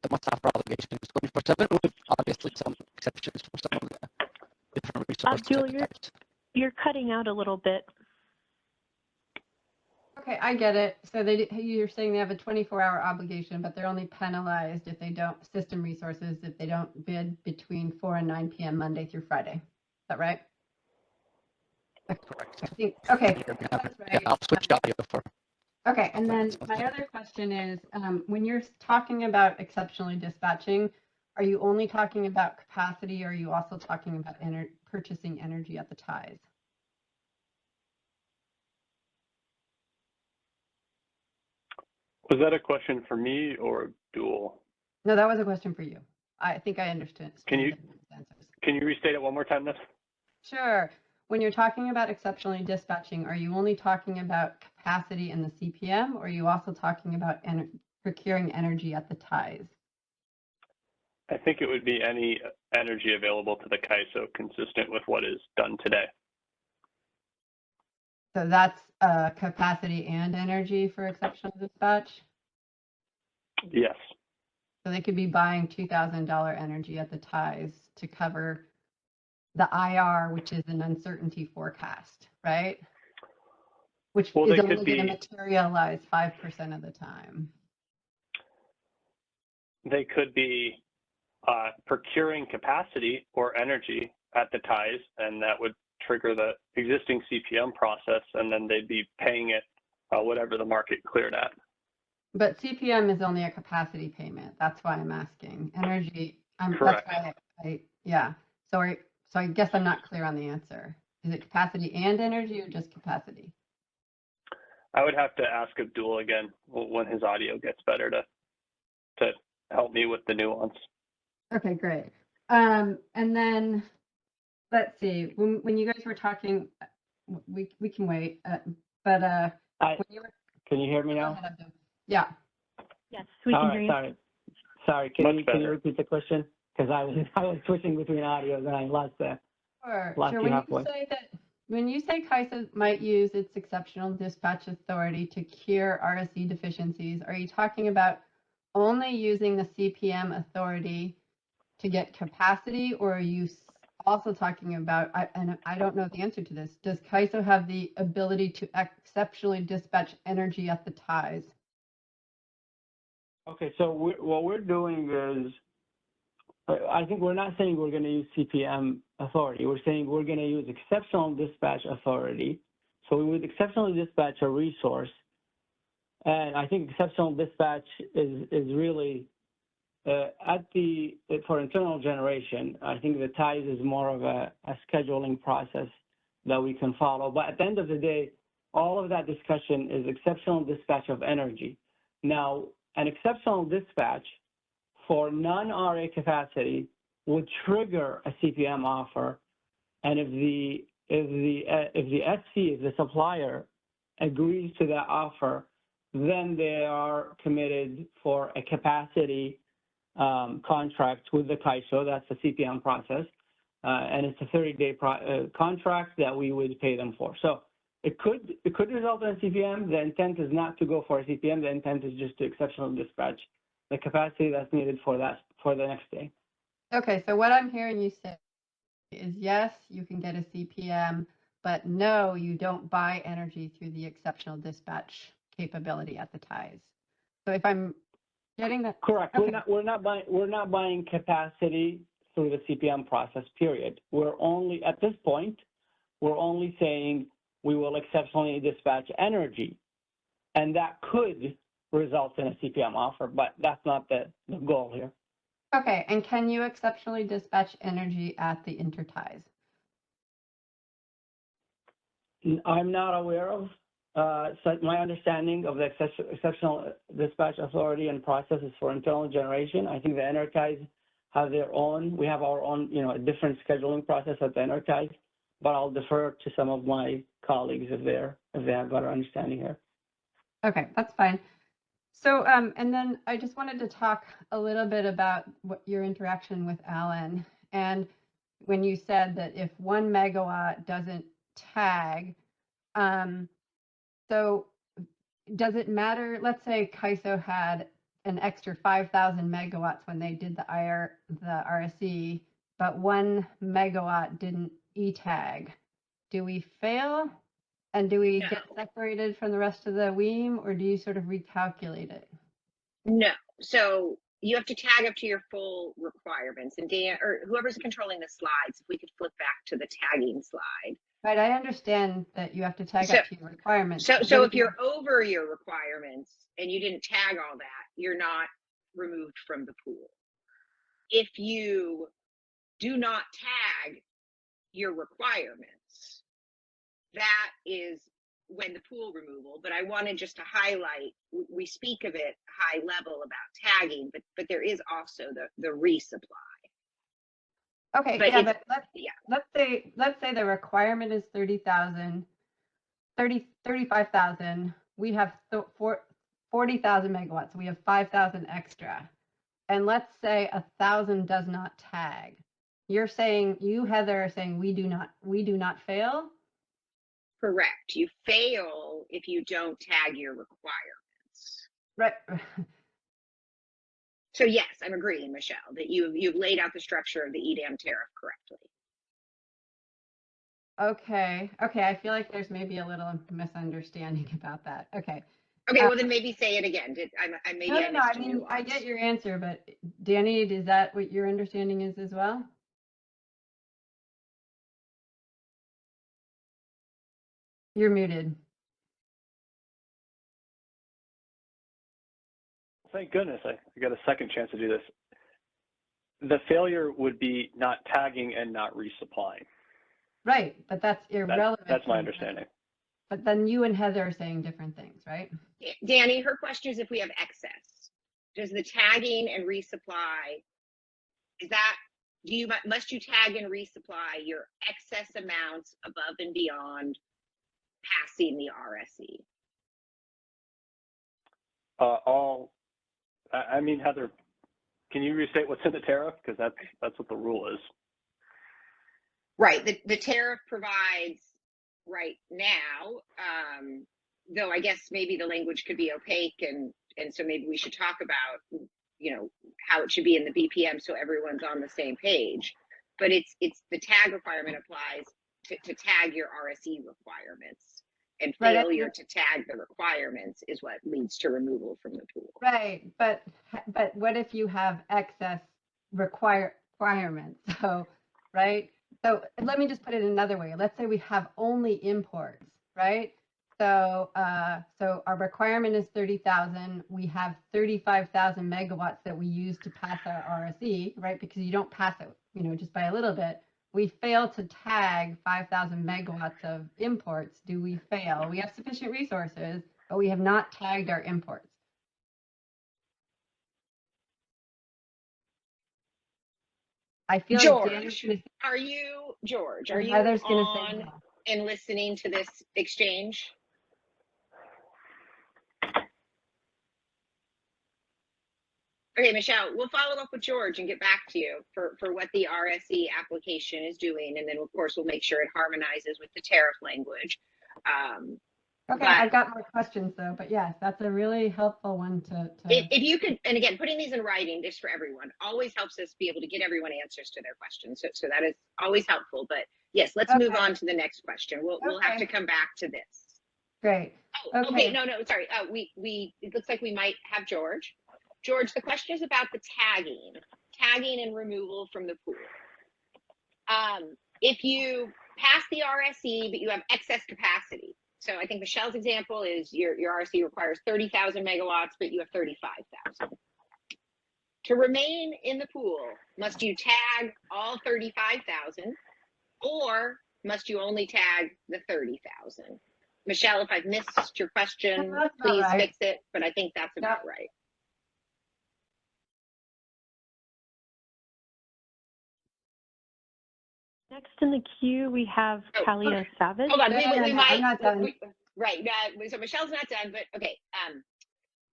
S14: the must offer obligation is 24/7 with obviously some exceptions for some of the different resources.
S1: Abdul, you're cutting out a little bit.
S9: Okay, I get it. So you're saying they have a 24-hour obligation, but they're only penalized if they don't, system resources, if they don't bid between 4 and 9 p.m. Monday through Friday. Is that right?
S14: Correct.
S9: I think, okay, that's right.
S14: Yeah, I'll switch audio for.
S9: Okay, and then my other question is, when you're talking about exceptionally dispatching, are you only talking about capacity, or are you also talking about purchasing energy at the ties?
S5: Was that a question for me or Abdul?
S9: No, that was a question for you. I think I understood.
S5: Can you restate it one more time then?
S9: Sure. When you're talking about exceptionally dispatching, are you only talking about capacity in the CPM, or are you also talking about procuring energy at the ties?
S5: I think it would be any energy available to the CAISO consistent with what is done today.
S9: So that's capacity and energy for exceptional dispatch?
S5: Yes.
S9: So they could be buying $2,000 energy at the ties to cover the IR, which is an uncertainty forecast, right? Which is only going to materialize 5% of the time.
S5: They could be procuring capacity or energy at the ties, and that would trigger the existing CPM process, and then they'd be paying it whatever the market cleared at.
S9: But CPM is only a capacity payment. That's why I'm asking. Energy,
S5: correct.
S9: That's why yeah. So I guess I'm not clear on the answer. Is it capacity and energy or just capacity?
S5: I would have to ask Abdul again when his audio gets better to help me with the nuance.
S9: Okay, great. And then let's see. When you guys were talking, we can wait. When you were,
S15: can you hear me now?
S9: Yeah.
S1: Yes, we can hear you.
S15: Sorry. Can you repeat the question? Because I was switching between audios and I lost you halfway.
S9: When you say CAISO might use its exceptional dispatch authority to cure RSC deficiencies, are you talking about only using the CPM authority to get capacity, or are you also talking about, and I don't know the answer to this, does CAISO have the ability to exceptionally dispatch energy at the ties?
S15: Okay, so what we're doing is I think we're not saying we're going to use CPM authority. We're saying we're going to use exceptional dispatch authority. So we would exceptionally dispatch a resource. And I think exceptional dispatch is really for internal generation. I think the ties is more of a scheduling process that we can follow. But at the end of the day, all of that discussion is exceptional dispatch of energy. Now, an exceptional dispatch for non-RA capacity would trigger a CPM offer, and if the SC, if the supplier agrees to that offer, then they are committed for a capacity contract with the CAISO. That's the CPM process, and it's a 30-day contract that we would pay them for. So it could result in a CPM. The intent is not to go for a CPM. The intent is just to exceptional dispatch the capacity that's needed for the next day.
S9: Okay, so what I'm hearing you say is yes, you can get a CPM, but no, you don't buy energy through the exceptional dispatch capability at the ties. So if I'm getting that
S15: correct,
S9: okay.
S15: we're not buying capacity through the CPM process. Period. We're only at this point, we're only saying we will exceptionally dispatch energy, and that could result in a CPM offer, but that's not the goal here.
S9: Okay, and can you exceptionally dispatch energy at the interties?
S15: I'm not aware of. So my understanding of the exceptional dispatch authority and process is for internal generation. I think the interties have their own. We have our own, a different scheduling process at the interties. But I'll defer to some of my colleagues if they have better understanding here.
S9: Okay, that's fine. So, and then I just wanted to talk a little bit about what your interaction with Alan. And when you said that if 1 megawatt doesn't tag, so does it matter? Let's say CAISO had an extra 5,000 megawatts when they did the RSE, but 1 megawatt didn't E-tag. Do we fail? And do we get separated from the rest of the WEAM, or do you sort of recalculate it?
S10: No. So you have to tag up to your full requirements. And Dan, or whoever's controlling the slides, if we could flip back to the tagging slide.
S9: Right, I understand that you have to tag up to your requirements.
S10: So if you're over your requirements and you didn't tag all that, you're not removed from the pool. If you do not tag your requirements, that is when the pool removal. But I wanted just to highlight, we speak of it high level about tagging, but there is also the resupply.
S9: Okay, but yeah, but let's say the requirement is 35,000. We have 40,000 megawatts. We have 5,000 extra, and let's say 1,000 does not tag. You're saying, Heather, are saying we do not fail?
S10: Correct. You fail if you don't tag your requirements.
S9: Right.
S10: So yes, I'm agreeing, Michelle, that you've laid out the structure of the EDAM tariff correctly.
S9: Okay. I feel like there's maybe a little misunderstanding about that. Okay.
S10: Okay, well then maybe say it again.
S9: No. I mean, I get your answer, but Danny, is that what your understanding is as well? You're muted.
S5: Thank goodness I got a second chance to do this. The failure would be not tagging and not resupplying.
S9: Right, but that's irrelevant.
S5: That's my understanding.
S9: But then you and Heather are saying different things, right?
S10: Danny, her question is if we have excess. Does the tagging and resupply, must you tag and resupply your excess amounts above and beyond passing the RSE?
S5: I mean, Heather, can you restate what's in the tariff? Because that's what the rule is.
S10: Right. The tariff provides right now, though I guess maybe the language could be opaque, and so maybe we should talk about how it should be in the BPM so everyone's on the same page. But it's the tag requirement applies to tag your RSE requirements, and failure to tag the requirements is what leads to removal from the pool.
S9: Right, but what if you have excess requirement. So, right? So let me just put it another way. Let's say we have only imports, right? So, so our requirement is 30,000. We have 35,000 megawatts that we use to pass our RSE, right? Because you don't pass it, you know, just by a little bit. We fail to tag 5,000 megawatts of imports. Do we fail? We have sufficient resources, but we have not tagged our imports. I feel like Danny's gonna,
S10: are you, George, are you
S9: Heather's gonna say
S10: on
S9: no.
S10: and listening to this exchange? Okay, Michelle, we'll follow up with George and get back to you for what the RSE application is doing. And then, of course, we'll make sure it harmonizes with the tariff language.
S9: Okay, I've got more questions though, but yes, that's a really helpful one to.
S10: If you could, and again, putting these in writing just for everyone always helps us be able to get everyone answers to their questions. So that is always helpful. But yes, let's move on to the next question. We'll have to come back to this.
S9: Great.
S10: Oh, okay. No, sorry. It looks like we might have George. George, the question is about the tagging and removal from the pool. If you pass the RSE, but you have excess capacity. So I think Michelle's example is your RSE requires 30,000 megawatts, but you have 35,000. To remain in the pool, must you tag all 35,000 or must you only tag the 30,000? Michelle, if I've missed your question, please fix it, but I think that's about right.
S1: Next in the queue, we have Kalia Savage.
S10: Hold on, we might.
S9: I'm not done.
S10: Right. So Michelle's not done, but okay.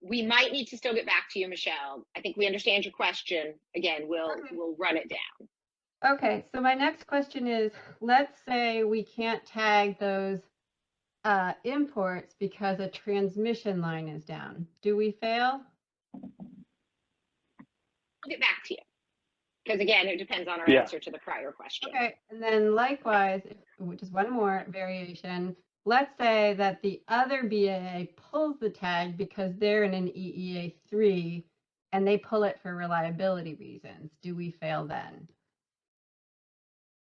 S10: We might need to still get back to you, Michelle. I think we understand your question. Again, we'll run it down.
S9: Okay. So my next question is: let's say we can't tag those imports because a transmission line is down. Do we fail?
S10: We'll get back to you. Because again, it depends on our answer to the prior question.
S9: Okay, and then likewise, which is one more variation, let's say that the other BAA pulls the tag because they're in an EEA3 and they pull it for reliability reasons. Do we fail then?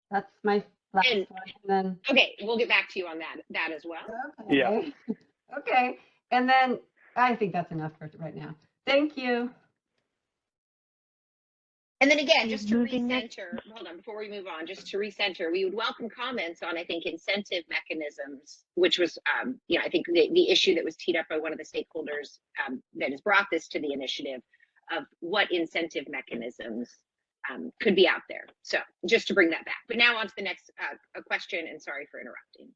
S9: That's my last one. Then
S10: okay, we'll get back to you on that as well.
S9: Okay. Yeah. Okay, and then I think that's enough for right now. Thank you.
S10: And then again, just to recenter, hold on, before we move on, just to recenter, we would welcome comments on, I think, incentive mechanisms, which was, I think the issue that was teed up by one of the stakeholders that has brought this to the initiative of what incentive mechanisms could be out there. So just to bring that back. But now on to the next question, and sorry for interrupting.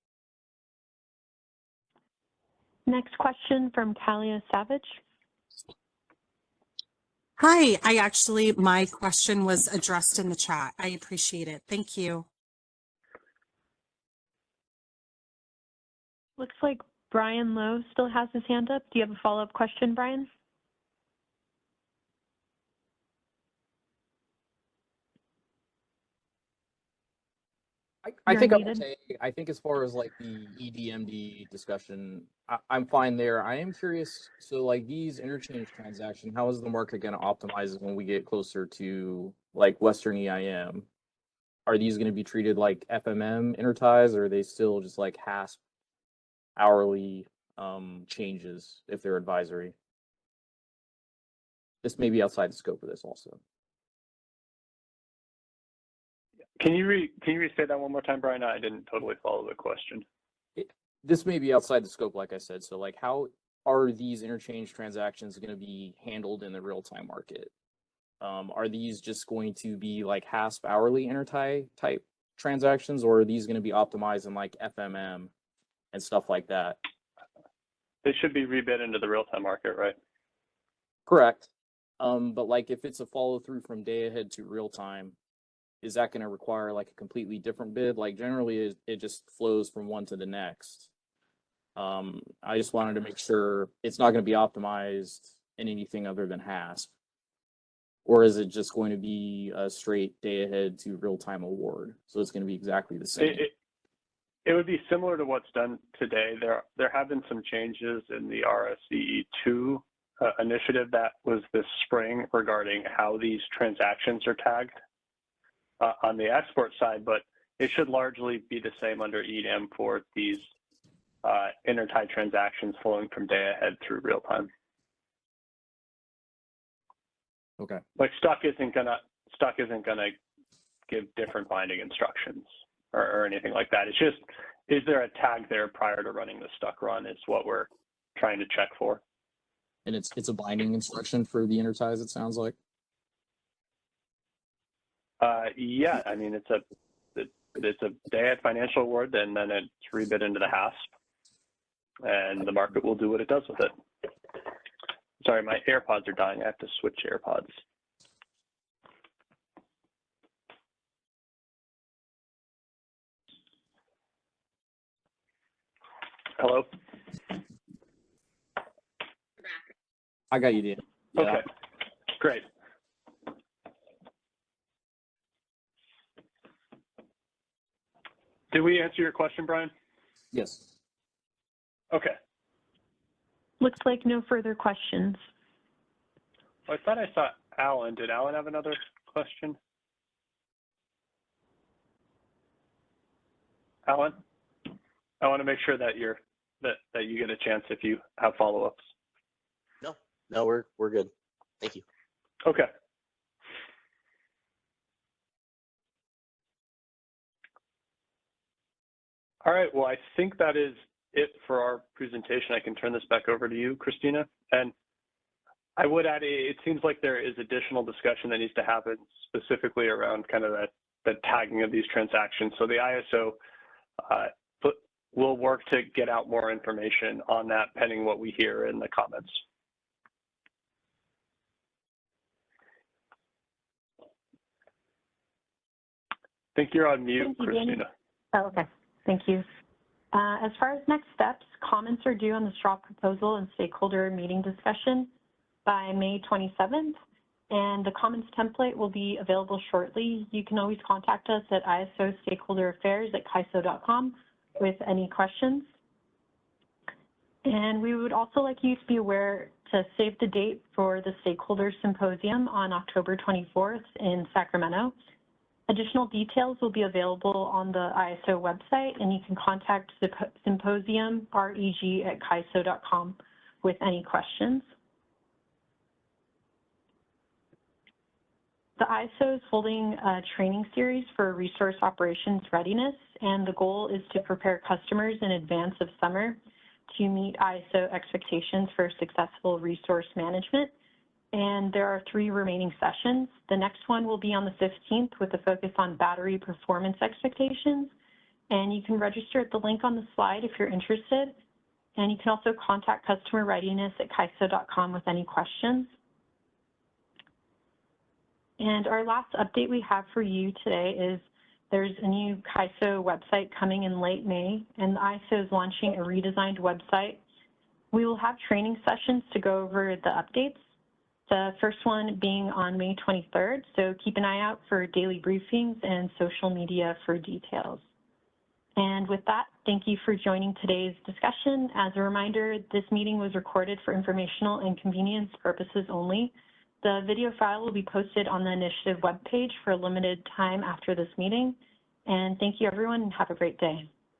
S1: Next question from Kalia Savage.
S16: Hi, my question was addressed in the chat. I appreciate it. Thank you.
S1: Looks like Brian Lowe still has his hand up. Do you have a follow-up question, Brian?
S13: I think I would say, I think as far as like the EDMD discussion, I'm fine there. I am curious, so like these interchange transactions, how is the market going to optimize when we get closer to like Western EIM? Are these going to be treated like FMM interties, or are they still just like HASP hourly changes if they're advisory? This may be outside the scope of this also.
S5: Can you restate that one more time, Brian? I didn't totally follow the question.
S13: This may be outside the scope, like I said. So like, how are these interchange transactions going to be handled in the real-time market? Are these just going to be like HASP hourly intertie type transactions, or are these going to be optimized in like FMM and stuff like that?
S5: They should be rebid into the real-time market, right?
S13: Correct. But like if it's a follow through from day ahead to real time, is that going to require like a completely different bid? Like generally it just flows from one to the next. I just wanted to make sure it's not going to be optimized in anything other than HASP. Or is it just going to be a straight day ahead to real time award? So it's going to be exactly the same.
S5: It would be similar to what's done today. There have been some changes in the RSE2 initiative that was this spring regarding how these transactions are tagged. on the export side, but it should largely be the same under EDM for these intertie transactions flowing from day ahead through real time.
S13: Okay.
S5: Like Stuck isn't gonna give different binding instructions or anything like that. It's just, is there a tag there prior to running the Stuck run is what we're trying to check for.
S13: And it's a binding instruction for the interties, it sounds like.
S5: Yeah, I mean it's a day-ahead financial award, and then it's rebid into the HASP, and the market will do what it does with it. Sorry, my AirPods are dying. I have to switch AirPods. Hello?
S13: I got you, Dan. Yeah.
S5: Okay, great. Did we answer your question, Brian?
S13: Yes.
S5: Okay.
S1: Looks like no further questions.
S5: I thought I saw Alan. Did Alan have another question? Alan, I want to make sure that that you get a chance if you have follow-ups.
S12: No, we're good. Thank you.
S5: Okay. All right, well, I think that is it for our presentation. I can turn this back over to you, Christina. And I would add, it seems like there is additional discussion that needs to happen specifically around kind of the tagging of these transactions. So the ISO will work to get out more information on that pending what we hear in the comments. I think you're on mute, Christina.
S1: Oh, okay. Thank you. As far as next steps, comments are due on the straw proposal and stakeholder meeting discussion by May 27th, and the comments template will be available shortly. You can always contact us at isostakeholderaffairs@kaiso.com with any questions. And we would also like you to be aware to save the date for the Stakeholder Symposium on October 24th in Sacramento. Additional details will be available on the ISO website, and you can contact symposiumreg@kaiso.com with any questions. The ISO is holding a training series for resource operations readiness, and the goal is to prepare customers in advance of summer to meet ISO expectations for successful resource management. And there are 3 remaining sessions. The next one will be on the 15th with a focus on battery performance expectations. And you can register at the link on the slide if you're interested. And you can also contact customer readiness at kaiso.com with any questions. And our last update we have for you today is there's a new KAISO website coming in late May, and the ISO is launching a redesigned website. We will have training sessions to go over the updates. The first one being on May 23rd, so keep an eye out for daily briefings and social media for details. And with that, thank you for joining today's discussion. As a reminder, this meeting was recorded for informational and convenience purposes only. The video file will be posted on the initiative webpage for a limited time after this meeting. And thank you, everyone, and have a great day.